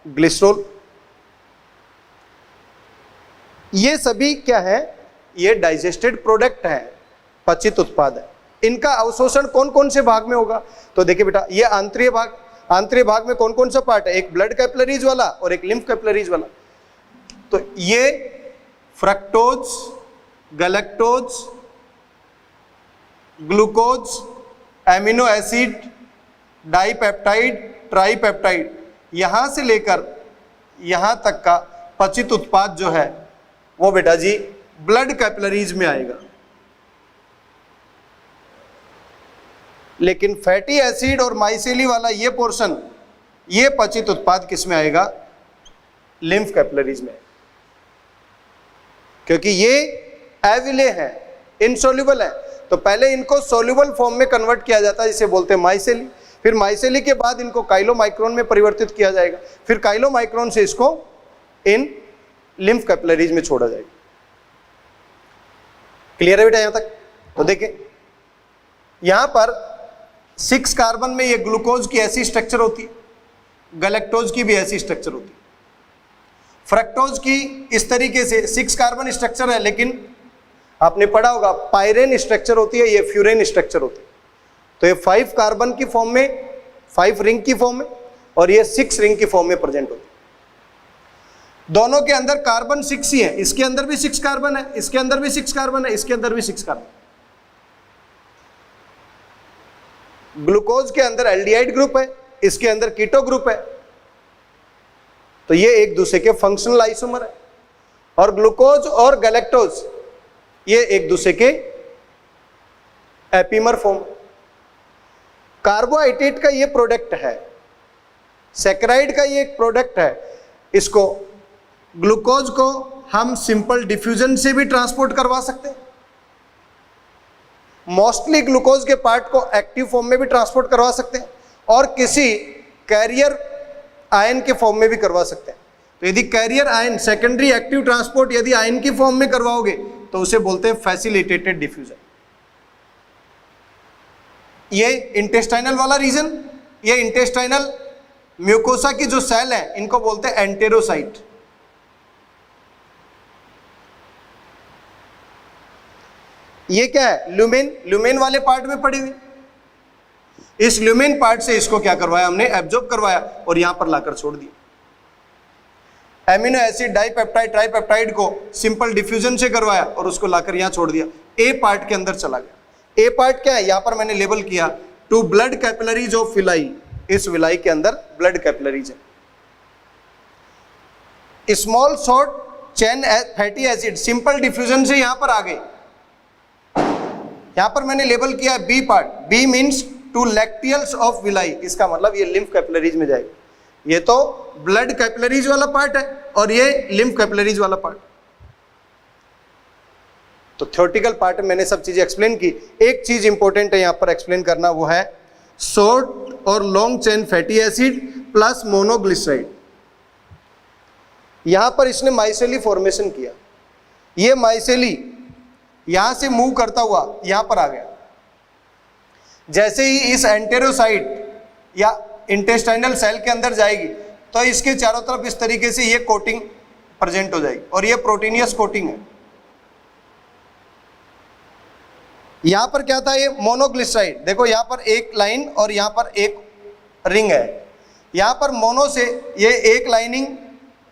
glycerol. ये सभी क्या है? ये डाइजेस्टेड प्रोडक्ट है, पचित उत्पाद है। इनका अवशोषण कौन कौन से भाग में होगा? तो देखिए बेटा, ये आंतरिक भाग, आंतरिक भाग में कौन कौन सा पार्ट है? एक ब्लड कैपिलरीज वाला और एक लिम्फ कैपिलरीज वाला। तो ये fructose, galactose, glucose, amino acid, dipeptide, tripeptide, यहां से लेकर यहां तक का पचित उत्पाद जो है वो बेटा जी ब्लड कैपिलरीज में आएगा। लेकिन फैटी एसिड और माइसेली वाला ये पोर्शन, ये पचित उत्पाद किस में आएगा? लिम्फ कैपिलरीज में। क्योंकि ये एविले हैं, इनसोल्यूबल है, तो पहले इनको सोल्यूबल फॉर्म में कन्वर्ट किया जाता है, जिसे बोलते हैं माइसेली। फिर माइसेली के बाद इनको काइलोमाइक्रोन में परिवर्तित किया जाएगा, फिर काइलोमाइक्रोन से इसको इन लिम्फ कैपिलरीज में छोड़ा जाएगा। क्लियर है बेटा यहां तक? तो देखिए यहां पर 6 कार्बन में ये ग्लूकोज की ऐसी स्ट्रक्चर होती है, गैलेक्टोज की भी ऐसी स्ट्रक्चर होती है, फ्रक्टोज की इस तरीके से 6 कार्बन स्ट्रक्चर है, लेकिन आपने पढ़ा होगा पायरेन स्ट्रक्चर होती है, ये फ्यूरेन स्ट्रक्चर होती है। तो ये 5 कार्बन की फॉर्म में, 5 रिंग की फॉर्म में, और ये 6 रिंग की फॉर्म में प्रेजेंट होती है। दोनों के अंदर कार्बन 6 ही है, इसके अंदर भी 6 कार्बन है, इसके अंदर भी 6 कार्बन है, इसके अंदर भी 6 कार्बन। ग्लूकोज के अंदर एल्डिहाइड ग्रुप है, इसके अंदर कीटो ग्रुप है, तो ये एक दूसरे के फंक्शनल आइसोमर है। और ग्लूकोज और गैलेक्टोज ये एक दूसरे के एपीमर फॉर्म। कार्बोहाइड्रेट का ये प्रोडक्ट है, सैकराइड का ये एक प्रोडक्ट है। इसको ग्लूकोज को हम सिंपल डिफ्यूजन से भी ट्रांसपोर्ट करवा सकते हैं, मोस्टली ग्लूकोज के पार्ट को एक्टिव फॉर्म में भी ट्रांसपोर्ट करवा सकते हैं, और किसी कैरियर आयन के फॉर्म में भी करवा सकते हैं। तो यदि carrier ion, secondary active transport यदि आयन की फॉर्म में करवाओगे तो उसे बोलते हैं फैसिलिटेटेड डिफ्यूजन। ये इंटेस्टाइनल वाला रीजन, ये इंटेस्टाइनल म्यूकोसा की जो सेल है इनको बोलते हैं एंटेरोसाइट। ये क्या है? ल्यूमेन, ल्यूमेन वाले पार्ट में पड़ी हुई। इस ल्यूमेन पार्ट से इसको क्या करवाया हमने? एब्जॉर्ब करवाया और यहां पर लाकर छोड़ दिया। एमिनो एसिड, डाइपेप्टाइड, ट्राइपेप्टाइड को सिंपल डिफ्यूजन से करवाया और उसको लाकर यहां छोड़ दिया, ए पार्ट के अंदर चला गया। ए पार्ट क्या है? यहां पर मैंने लेबल किया two blood capillaries of villi. इस विलाई के अंदर ब्लड कैपिलरीज है। Small short chain fatty acid simple diffusion से यहां पर आ गए। यहां पर मैंने लेबल किया B part, B means to lacteals of villi. इसका मतलब ये लिम्फ कैपिलरीज में जाएगा। ये तो ब्लड कैपिलरीज वाला पार्ट है और ये लिम्फ कैपिलरीज वाला पार्ट। तो थ्योरेटिकल पार्ट में मैंने सब चीजें एक्सप्लेन की। एक चीज इंपॉर्टेंट है यहां पर एक्सप्लेन करना, वो है शॉर्ट और long chain fatty acid plus monoglyceride. यहां पर इसने माइसेली फॉर्मेशन किया। ये माइसेली यहां से मूव करता हुआ यहां पर आ गया। जैसे ही इस एंटेरोसाइट या इंटेस्टाइनल सेल के अंदर जाएगी तो इसके चारों तरफ इस तरीके से ये कोटिंग प्रेजेंट हो जाएगी, और ये प्रोटीनियस कोटिंग है। यहां पर क्या था? ये मोनोग्लिसराइड। देखो यहां पर एक लाइन और यहां पर एक रिंग है। यहां पर मोनो से ये एक लाइनिंग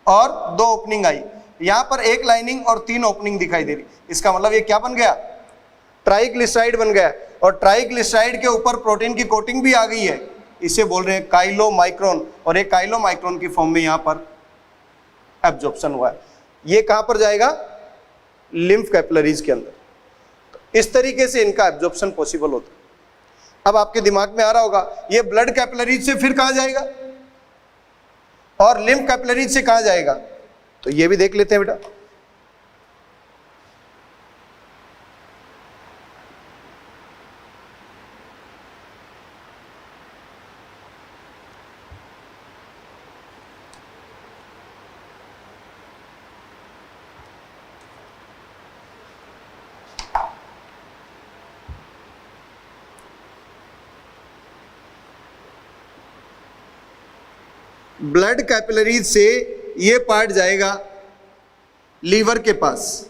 और 2 ओपनिंग आई, यहां पर एक लाइनिंग और 3 ओपनिंग दिखाई दे रही। इसका मतलब ये क्या बन गया? ट्राइग्लिसराइड बन गया। और ट्राइग्लिसराइड के ऊपर प्रोटीन की कोटिंग भी आ गई है, इसे बोल रहे हैं काइलोमाइक्रोन। और एक काइलोमाइक्रोन की फॉर्म में यहां पर एब्जॉर्प्शन हुआ है। ये कहां पर जाएगा? लिम्फ कैपिलरीज के अंदर। तो इस तरीके से इनका एब्जॉर्प्शन पॉसिबल होता है। अब आपके दिमाग में आ रहा होगा ये ब्लड कैपिलरीज से फिर कहां जाएगा और लिम्फ कैपिलरीज से कहां जाएगा? तो ये भी देख लेते हैं बेटा। ब्लड कैपिलरीज से ये पार्ट जाएगा लीवर के पास,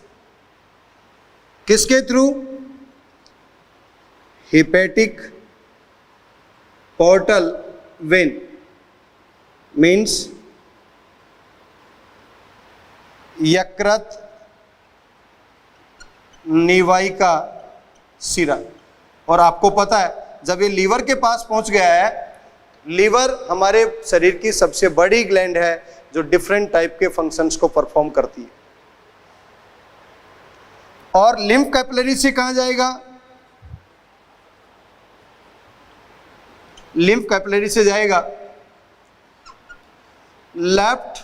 किसके through? Hepatic portal vein, means यकृत निवाहिका शिरा। और आपको पता है जब ये लीवर के पास पहुंच गया है, लीवर हमारे शरीर की सबसे बड़ी ग्लैंड है जो डिफरेंट टाइप के फंक्शंस को परफॉर्म करती है। और लिम्फ कैपिलरी से कहां जाएगा? लिम्फ कैपिलरी से जाएगा लेफ्ट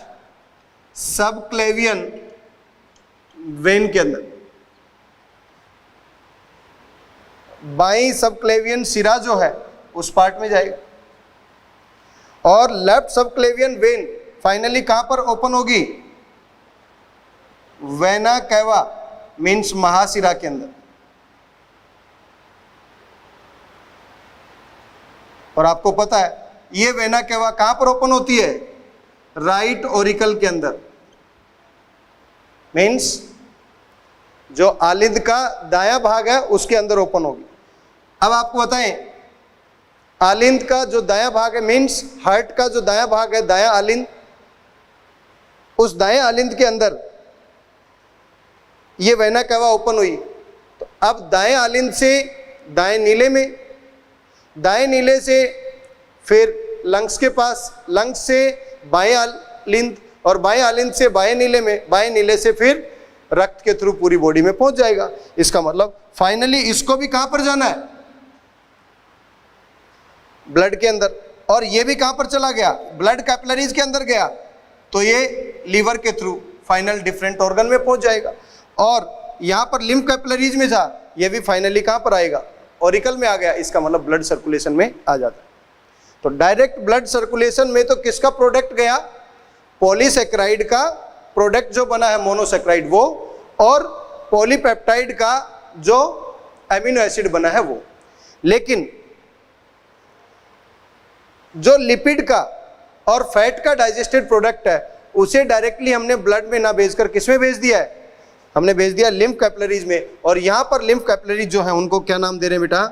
सबक्लेवियन वेन के अंदर। बाई सबक्लेवियन शिरा जो है उस पार्ट में जाएगा। और लेफ्ट सबक्लेवियन वेन फाइनली कहां पर ओपन होगी? वेना कैवा, मीन्स महाशिरा के अंदर। और आपको पता है ये वेना कैवा कहां पर ओपन होती है? राइट ओरिकल के अंदर, मीन्स जो आलिंद का दायां भाग है उसके अंदर ओपन होगी। अब आपको बताएं आलिंद का जो दायां भाग है, मीन्स हार्ट का जो दायां भाग है, दायां आलिंद, उस दायां आलिंद के अंदर ये वेना कैवा ओपन हुई। तो अब दाएं आलिंद से दाएं नीले में, दाएं नीले से फिर लंग्स के पास, लंग्स से बाएं आलिंद, और बाएं आलिंद से बाएं नीले में, बाएं नीले से फिर रक्त के थ्रू पूरी बॉडी में पहुंच जाएगा। इसका मतलब फाइनली इसको भी कहां पर जाना है? ब्लड के अंदर। और ये भी कहां पर चला गया? ब्लड कैपिलरीज के अंदर गया, तो ये लीवर के थ्रू फाइनल डिफरेंट ऑर्गन में पहुंच जाएगा। और यहां पर लिम्फ कैपिलरीज में जा, ये भी फाइनली कहां पर आएगा? ऑरिकल में आ गया। इसका मतलब ब्लड सर्कुलेशन में आ जाता है। तो डायरेक्ट ब्लड सर्कुलेशन में तो किसका प्रोडक्ट गया? पॉलीसेक्राइड का प्रोडक्ट जो बना है मोनोसेक्राइड वो, और पॉलीपेप्टाइड का जो एमिनो एसिड बना है वो। लेकिन जो लिपिड का और फैट का डाइजेस्टेड प्रोडक्ट है उसे डायरेक्टली हमने ब्लड में ना भेजकर किसमें भेज दिया है? हमने भेज दिया लिम्फ कैपिलरीज में। और यहां पर लिम्फ कैपिलरीज जो है उनको क्या नाम दे रहे हैं बेटा?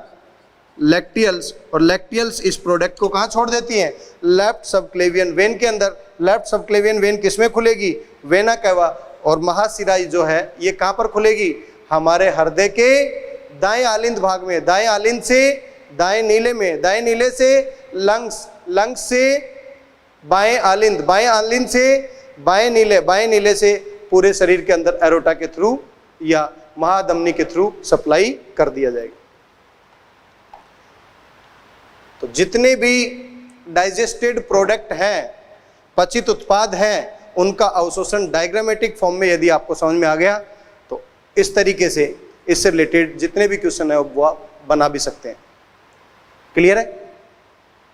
लैक्टियल्स। और लैक्टियल्स इस प्रोडक्ट को कहां छोड़ देती हैं? लेफ्ट सबक्लेवियन वेन के अंदर। लेफ्ट सबक्लेवियन वेन किसमें खुलेगी? Vena cava. और महाशिरा जो है ये कहां पर खुलेगी? हमारे हृदय के दाएं आलिंद भाग में। दाएं आलिंद से दाएं नीले में, दाएं नीले से लंग्स, लंग्स से बाएं आलिंद, बाएं आलिंद से बाएं नीले, बाएं नीले से पूरे शरीर के अंदर एरोटा के थ्रू या महाधमनी के थ्रू सप्लाई कर दिया जाएगा। तो जितने भी डाइजेस्टेड प्रोडक्ट हैं, पचित उत्पाद हैं, उनका अवशोषण डायग्रामेटिक फॉर्म में यदि आपको समझ में आ गया तो इस तरीके से इससे रिलेटेड जितने भी क्वेश्चन है वो बना भी सकते हैं। क्लियर है?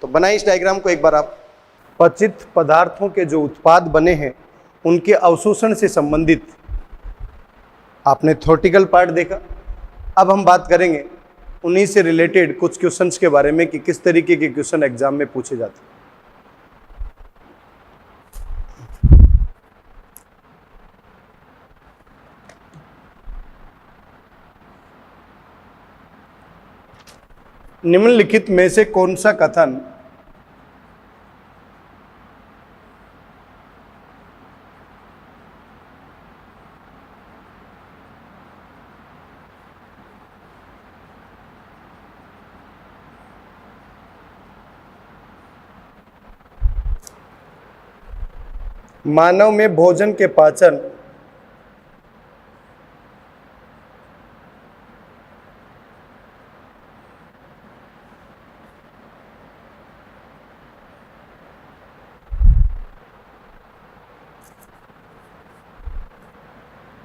तो बनाइए इस डायग्राम को एक बार आप। पचित पदार्थों के जो उत्पाद बने हैं उनके अवशोषण से संबंधित आपने थ्योरेटिकल पार्ट देखा। अब हम बात करेंगे उन्हीं से रिलेटेड कुछ क्वेश्चंस के बारे में कि किस तरीके के क्वेश्चन एग्जाम में पूछे जाते हैं। निम्नलिखित में से कौन सा कथन मानव में भोजन के पाचन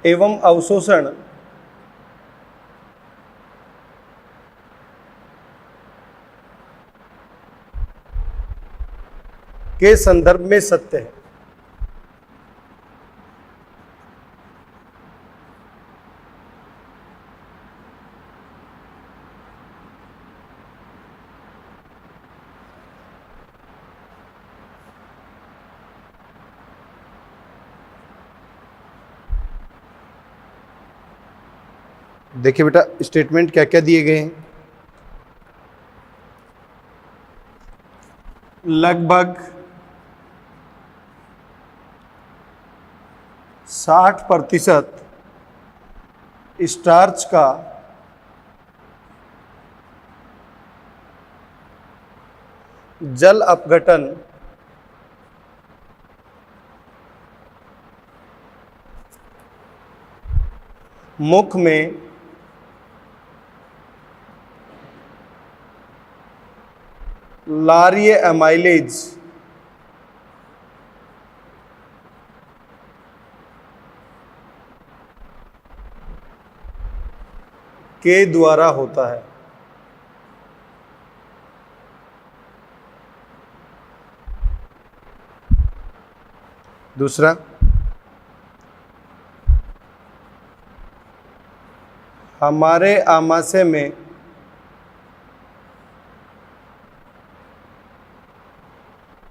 एवं अवशोषण के संदर्भ में सत्य है? देखिए बेटा स्टेटमेंट क्या क्या दिए गए हैं। लगभग 60% स्टार्च का जल अपघटन मुख में लारिय एमाइलेज के द्वारा होता है। दूसरा, हमारे आमाशय में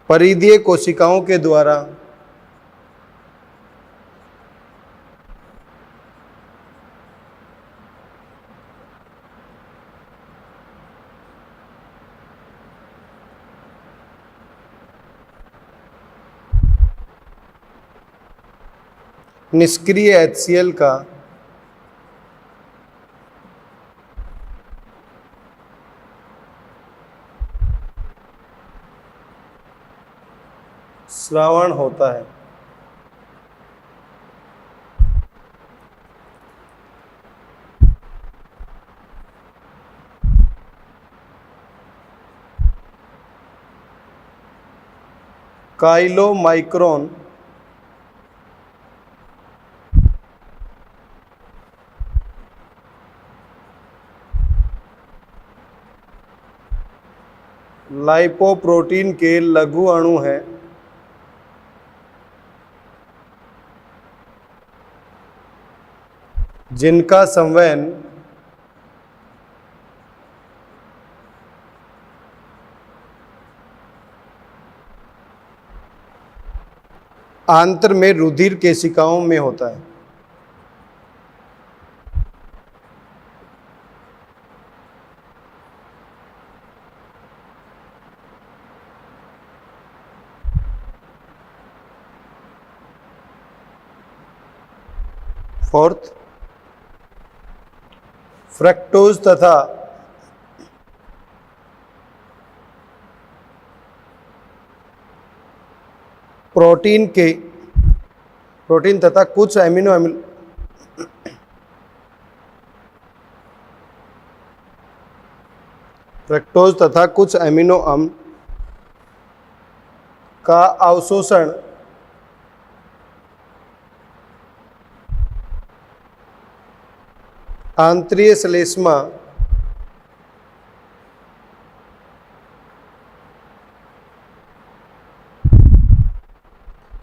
परिधीय कोशिकाओं के द्वारा निष्क्रिय HCl का श्रावण होता है। काइलोमाइक्रोन लाइपोप्रोटीन के लघु अणु हैं जिनका संवहन आंत्र में रुधिर केशिकाओं में होता है। फोर्थ, फ्रक्टोज तथा प्रोटीन तथा कुछ फ्रक्टोज तथा कुछ अमीनो अम्ल का अवशोषण आंतरीय श्लेष्मा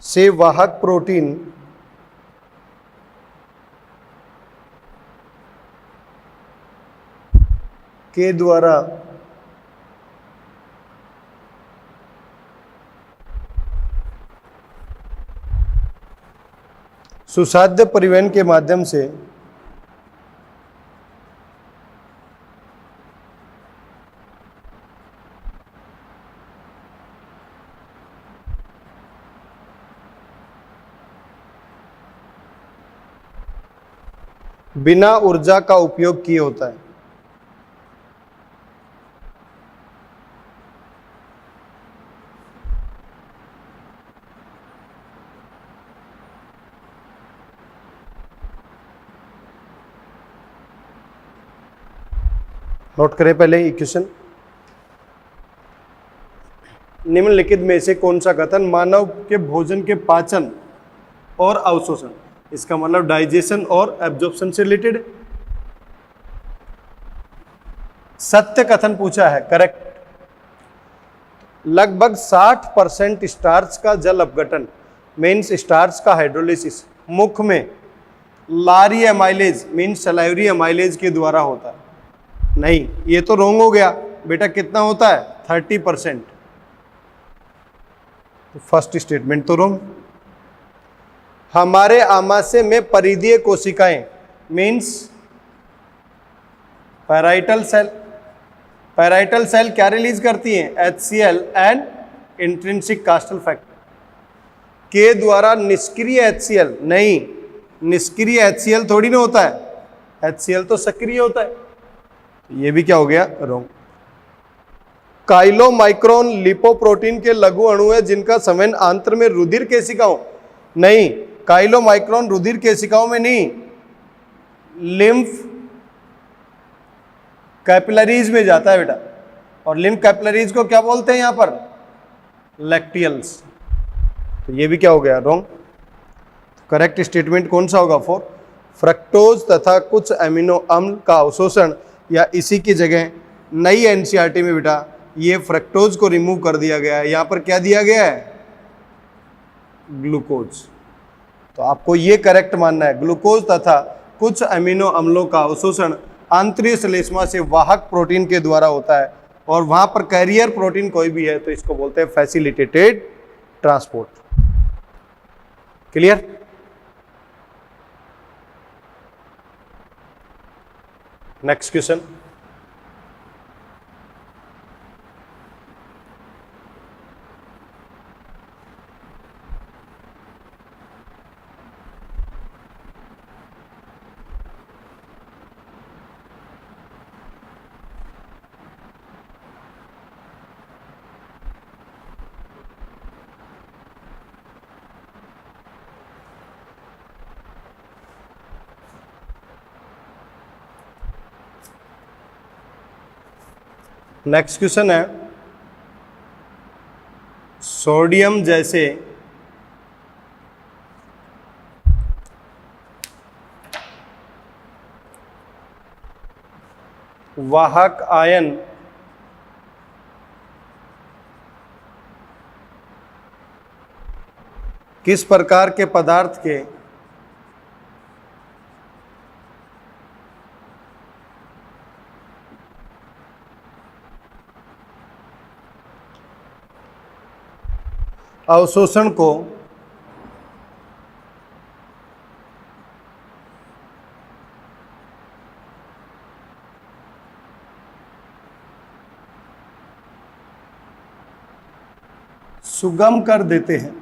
से वाहक प्रोटीन के द्वारा सुसाध्य परिवहन के माध्यम से बिना ऊर्जा का उपयोग किए होता है। नोट करें पहले इक्वेशन। निम्नलिखित में से कौन सा कथन मानव के भोजन के पाचन और अवशोषण, इसका मतलब डाइजेशन और एब्जॉर्प्शन से रिलेटेड सत्य कथन पूछा है। करेक्ट। लगभग 60% स्टार्च का जल अपघटन मीन्स स्टार्च का हाइड्रोलिसिस मुख में लारी एमाइलेज मीन्स सलाइवरी एमाइलेज के द्वारा होता है। नहीं, ये तो रोंग हो गया बेटा। कितना होता है? 30%। तो फर्स्ट स्टेटमेंट तो रोंग। हमारे आमाशय में परिधीय कोशिकाएं means parietal cell, parietal cell क्या रिलीज करती है? HCl and intrinsic Castle factor के द्वारा निष्क्रिय HCl नहीं, निष्क्रिय HCl थोड़ी ना होता है, HCl तो सक्रिय होता है। ये भी क्या हो गया? रॉन्ग। काइलोमाइक्रोन लिपोप्रोटीन के लघु अणु है जिनका संवहन आंत्र में रुधिर केशिकाओं, नहीं, काइलोमाइक्रोन रुधिर केशिकाओं में नहीं, लिम्फ कैपिलरीज में जाता है बेटा। और लिम्फ कैपिलरीज को क्या बोलते हैं यहां पर? लैक्टियल्स। तो ये भी क्या हो गया? रॉन्ग। करेक्ट स्टेटमेंट कौन सा होगा? 4। फ्रक्टोज तथा कुछ एमिनो अम्ल का अवशोषण, या इसी की जगह नई एनसीईआरटी में बेटा ये फ्रक्टोज को रिमूव कर दिया गया है, यहां पर क्या दिया गया है? ग्लूकोज। तो आपको ये करेक्ट मानना है, ग्लूकोज तथा कुछ अमीनो अम्लों का अवशोषण आंतरिक श्लेष्मा से वाहक प्रोटीन के द्वारा होता है, और वहां पर कैरियर प्रोटीन कोई भी है तो इसको बोलते हैं facilitated transport. Clear? Next question. Next question है, सोडियम जैसे वाहक आयन किस प्रकार के पदार्थ के अवशोषण को सुगम कर देते हैं?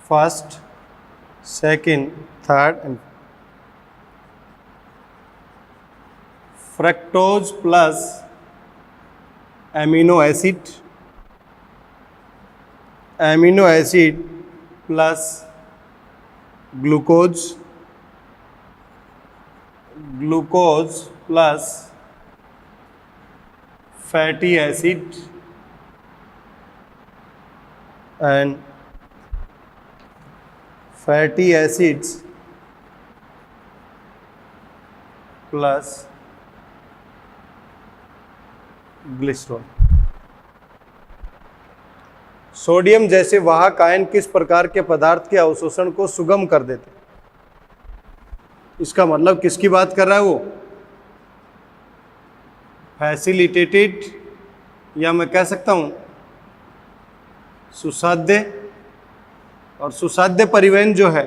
First, second, third and fructose plus amino acid plus glucose plus fatty acid and fatty acids plus glycerol. Sodium जैसे वाहक आयन किस प्रकार के पदार्थ के अवशोषण को सुगम कर देते? इसका मतलब किसकी बात कर रहा है वो? फैसिलिटेटेड, या मैं कह सकता हूं सुसाध्य। और सुसाध्य परिवहन जो है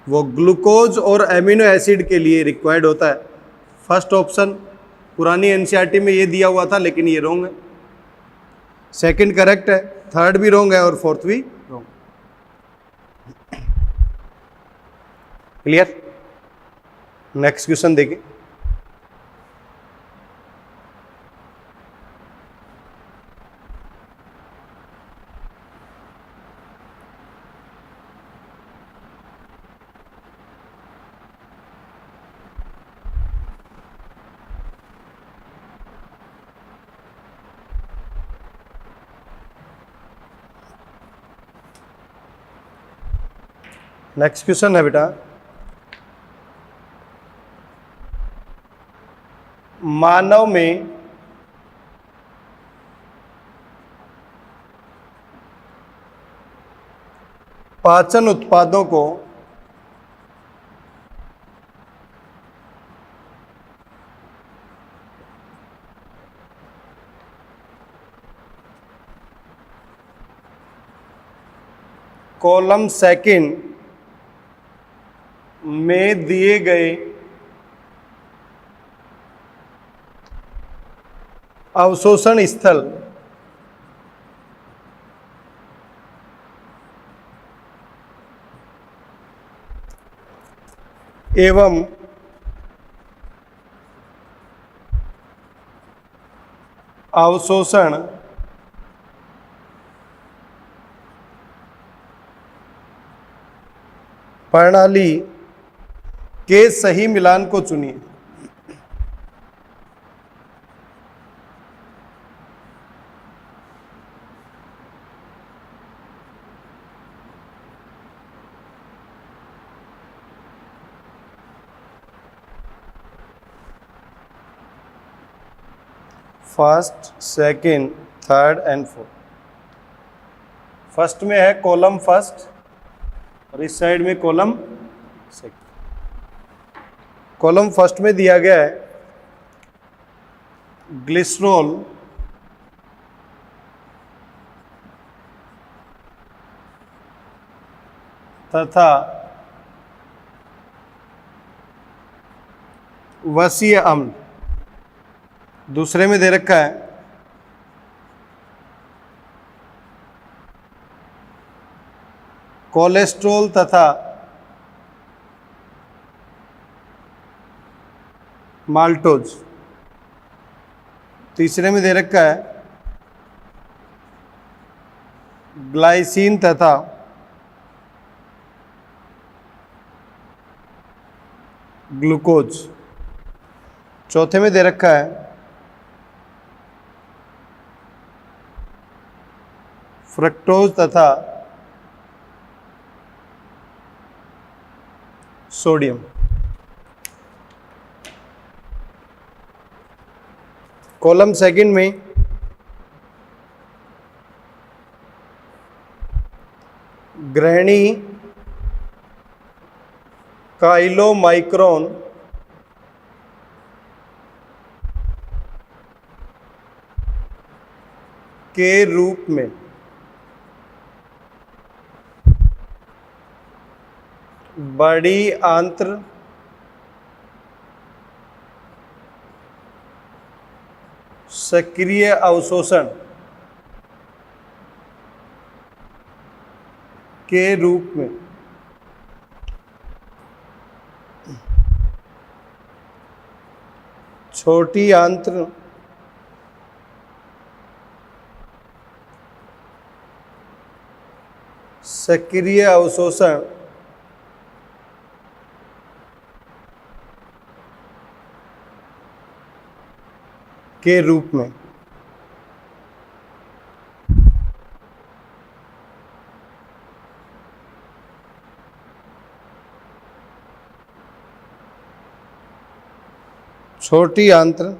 वो ग्लूकोज और एमिनो एसिड के लिए रिक्वायर्ड होता है। फर्स्ट ऑप्शन पुरानी एनसीईआरटी में ये दिया हुआ था, लेकिन ये रॉन्ग है। सेकंड करेक्ट है, थर्ड भी रॉन्ग है और फोर्थ भी रॉन्ग। क्लियर? नेक्स्ट क्वेश्चन देखिए। नेक्स्ट क्वेश्चन है बेटा, मानव में पाचन उत्पादों को कॉलम सेकंड में दिए गए अवशोषण स्थल एवं अवशोषण प्रणाली के सही मिलान को चुनिए। First, second, third and fourth. First में है कॉलम फर्स्ट और इस साइड में कॉलम सेकंड। कॉलम फर्स्ट में दिया गया है ग्लिसरॉल तथा वसीय अम्ल। दूसरे में दे रखा है कोलेस्ट्रॉल तथा माल्टोज। तीसरे में दे रखा है ग्लाइसिन तथा ग्लूकोज। चौथे में दे रखा है फ्रक्टोज तथा सोडियम। कॉलम सेकंड में ग्रहणी काइलोमाइक्रोन के रूप में बड़ी आंत्र सक्रिय अवशोषण के रूप में छोटी आंत्र सक्रिय अवशोषण के रूप में छोटी आंत्र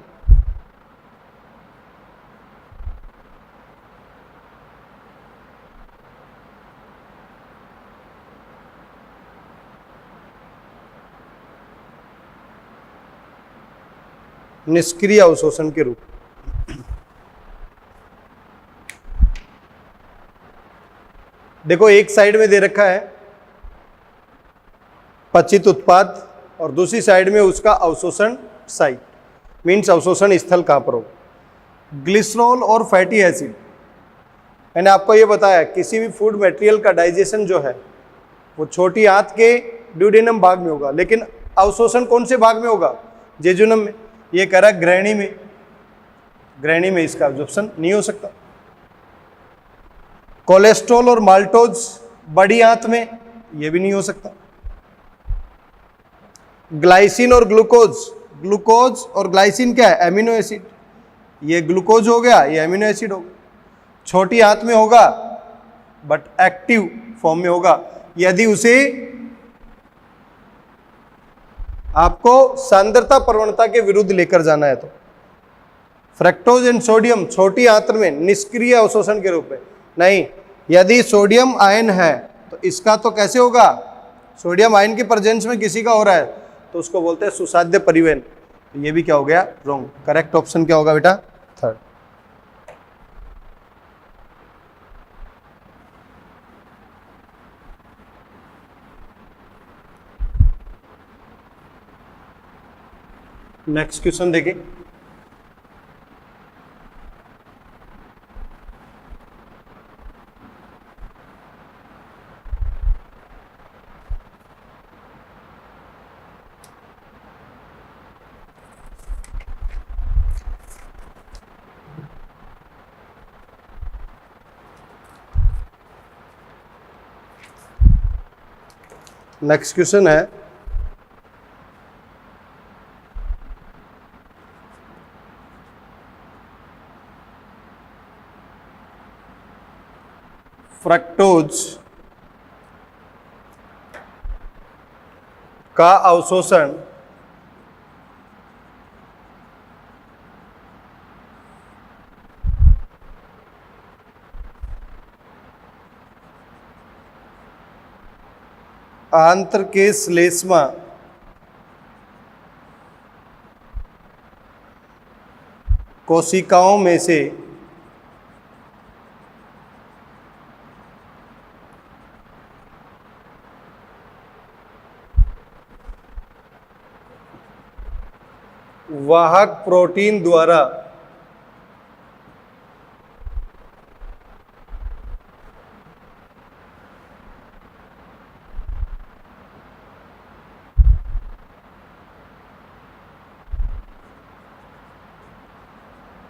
निष्क्रिय अवशोषण के रूप। देखो एक साइड में दे रखा है पचित उत्पाद और दूसरी साइड में उसका अवशोषण साइट, मीन्स अवशोषण स्थल कहां पर हो। ग्लिसरॉल और फैटी एसिड, मैंने आपको ये बताया किसी भी फूड मटेरियल का डाइजेशन जो है वो छोटी आंत के ड्यूडेनम भाग में होगा, लेकिन अवशोषण कौन से भाग में होगा? जेजुनम में। ये कह रहा है ग्रहणी में, ग्रहणी में इसका अब्जॉर्प्शन नहीं हो सकता। कोलेस्ट्रॉल और माल्टोज बड़ी आंत में, ये भी नहीं हो सकता। ग्लाइसिन और ग्लूकोज, ग्लूकोज और ग्लाइसिन क्या है? Amino acid. ये ग्लूकोज हो गया, ये एमिनो एसिड होगा। छोटी आंत में होगा बट एक्टिव फॉर्म में होगा यदि उसे आपको सांद्रता प्रवणता के विरुद्ध लेकर जाना है तो। फ्रक्टोज एंड सोडियम छोटी आंत्र में निष्क्रिय अवशोषण के रूप में नहीं। यदि सोडियम आयन है तो इसका तो कैसे होगा? सोडियम आयन के प्रेजेंस में किसी का हो रहा है तो उसको बोलते हैं सुसाध्य परिवहन। ये भी क्या हो गया? रॉन्ग। करेक्ट ऑप्शन क्या होगा बेटा? थर्ड। नेक्स्ट क्वेश्चन देखिए। नेक्स्ट क्वेश्चन है, फ्रक्टोज का अवशोषण आंत्र के श्लेष्मा कोशिकाओं में से वाहक प्रोटीन द्वारा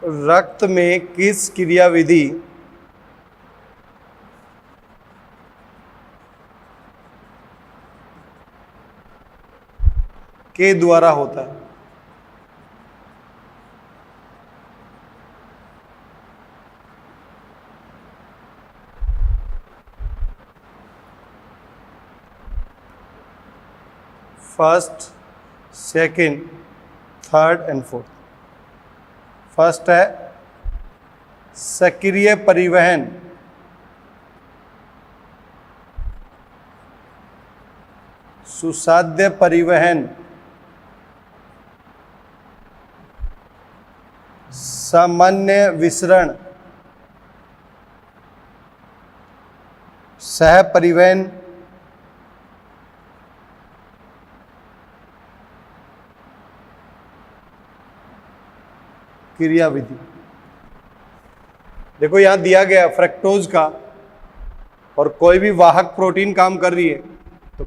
रक्त में किस क्रियाविधि के द्वारा होता है? First, second, third and fourth. First है सक्रिय परिवहन, सुसाध्य परिवहन, सामान्य विसरण, सह परिवहन, क्रियाविधि। देखो यहां दिया गया फ्रक्टोज का, और कोई भी वाहक प्रोटीन काम कर रही है तो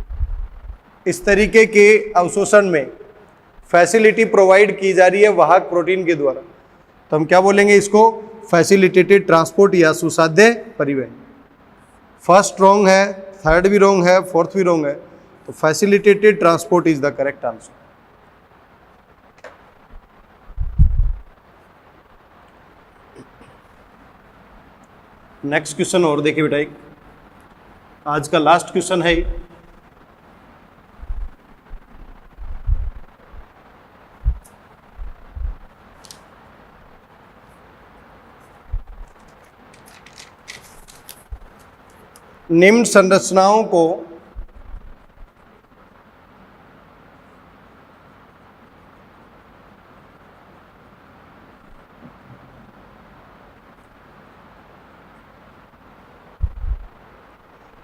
इस तरीके के अवशोषण में फैसिलिटी प्रोवाइड की जा रही है वाहक प्रोटीन के द्वारा, तो हम क्या बोलेंगे इसको? फैसिलिटेटेड ट्रांसपोर्ट या सुसाध्य परिवहन। फर्स्ट रॉन्ग है, थर्ड भी रॉन्ग है, फोर्थ भी रॉन्ग है, तो facilitated transport is the correct answer. Next question और देखिए बेटा, एक आज का लास्ट क्वेश्चन है। निम्न संरचनाओं को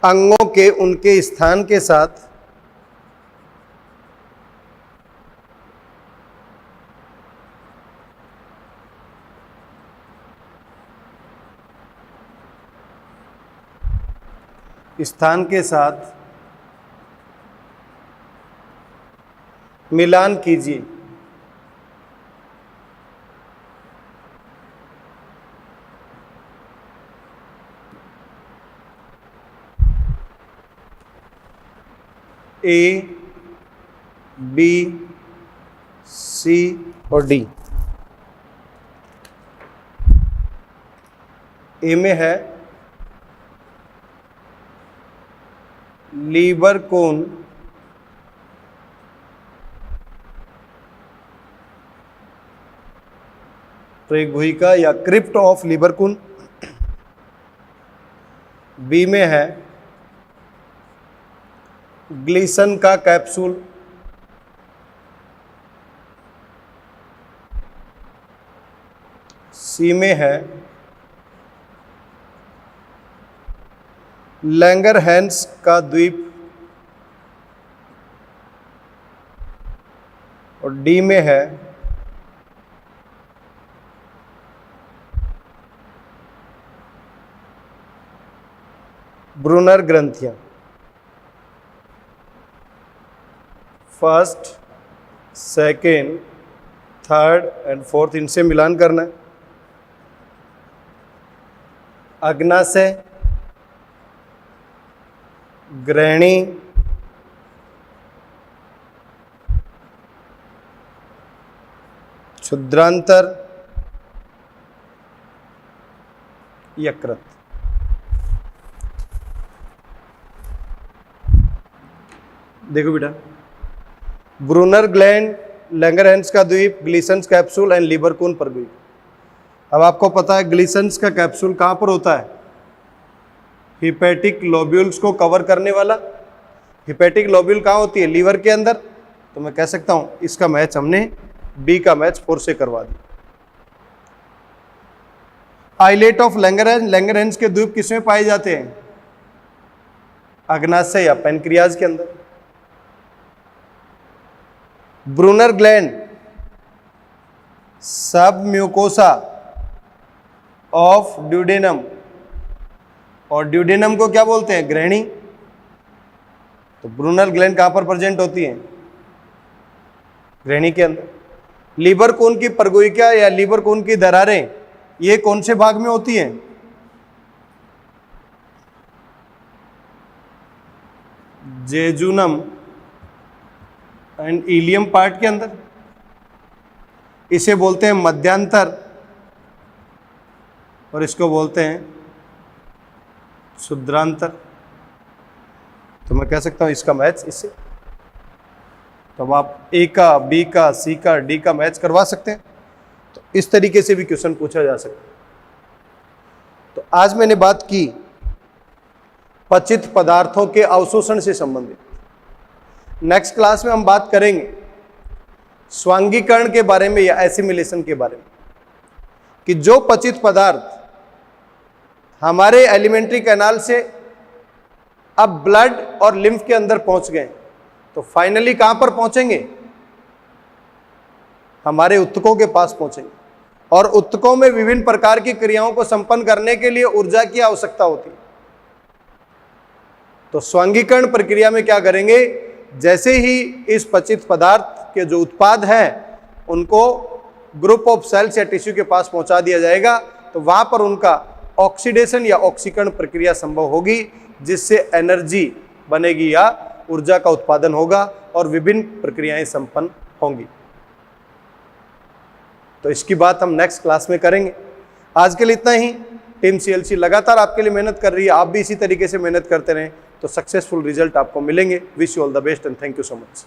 अंगों के उनके स्थान के साथ मिलान कीजिए। ए, बी, सी और डी। ए में है लीबर कोन, त्रिभुजिका या क्रिप्ट ऑफ लीबरकुन। बी में है ग्लीसन का कैप्सूल। सी में है लैंगरहैंस का द्वीप। और डी में है ब्रूनर ग्रंथियां, first, second, third and fourth, इनसे मिलान करना है। अग्नाशय, ग्रहणी, क्षुद्रांतर, यकृत। देखो बेटा, ब्रूनर ग्लैंड, लैंगरहैंस का द्वीप, ग्लीसन्स कैप्सूल एंड लीबरकून परद्वीप। अब आपको पता है ग्लीसन्स का कैप्सूल कहां पर होता है? हिपैटिक लोब्यूल्स को कवर करने वाला। हिपैटिक लोब्यूल कहां होती है? लीवर के अंदर। तो मैं कह सकता हूं इसका मैच हमने बी का मैच 4 से करवा दिया। आइलेट ऑफ लैंगरहैंस, लैंगरहैंस के द्वीप किसमें पाए जाते हैं? अग्नाशय या पैनक्रियाज के अंदर। ब्रूनर ग्लैंड, सब म्यूकोसा ऑफ ड्यूडेनम, और ड्यूडेनम को क्या बोलते हैं? ग्रहणी। तो ब्रूनर ग्लैंड कहां पर प्रेजेंट होती है? ग्रहणी के अंदर। लीवर कोन की परगोइका या लीवर कोन की दरारें, ये कौन से भाग में होती हैं? जेजुनम एंड इलियम पार्ट के अंदर। इसे बोलते हैं मध्यांतर और इसको बोलते हैं क्षुद्रांतर। तो मैं कह सकता हूं इसका मैच इससे। तो अब आप ए का, बी का, सी का, डी का मैच करवा सकते हैं। तो इस तरीके से भी क्वेश्चन पूछा जा सकता है। तो आज मैंने बात की पचित पदार्थों के अवशोषण से संबंधित। नेक्स्ट क्लास में हम बात करेंगे स्वांगीकरण के बारे में या एसिमिलेशन के बारे में, कि जो पचित पदार्थ हमारे एलिमेंट्री कैनाल से अब ब्लड और लिम्फ के अंदर पहुंच गए, तो फाइनली कहां पर पहुंचेंगे? हमारे उत्तकों के पास पहुंचेंगे। और उत्तकों में विभिन्न प्रकार की क्रियाओं को संपन्न करने के लिए ऊर्जा की आवश्यकता होती है। तो स्वांगीकरण प्रक्रिया में क्या करेंगे? जैसे ही इस पचित पदार्थ के जो उत्पाद हैं उनको ग्रुप ऑफ सेल्स या टिश्यू के पास पहुंचा दिया जाएगा, तो वहां पर उनका ऑक्सीडेशन या ऑक्सीकरण प्रक्रिया संभव होगी, जिससे एनर्जी बनेगी या ऊर्जा का उत्पादन होगा और विभिन्न प्रक्रियाएं संपन्न होंगी। तो इसकी बात हम नेक्स्ट क्लास में करेंगे। आज के लिए इतना ही। टीम सीएलसी लगातार आपके लिए मेहनत कर रही है, आप भी इसी तरीके से मेहनत करते रहें तो सक्सेसफुल रिजल्ट आपको मिलेंगे। Wish you all the best and thank you so much.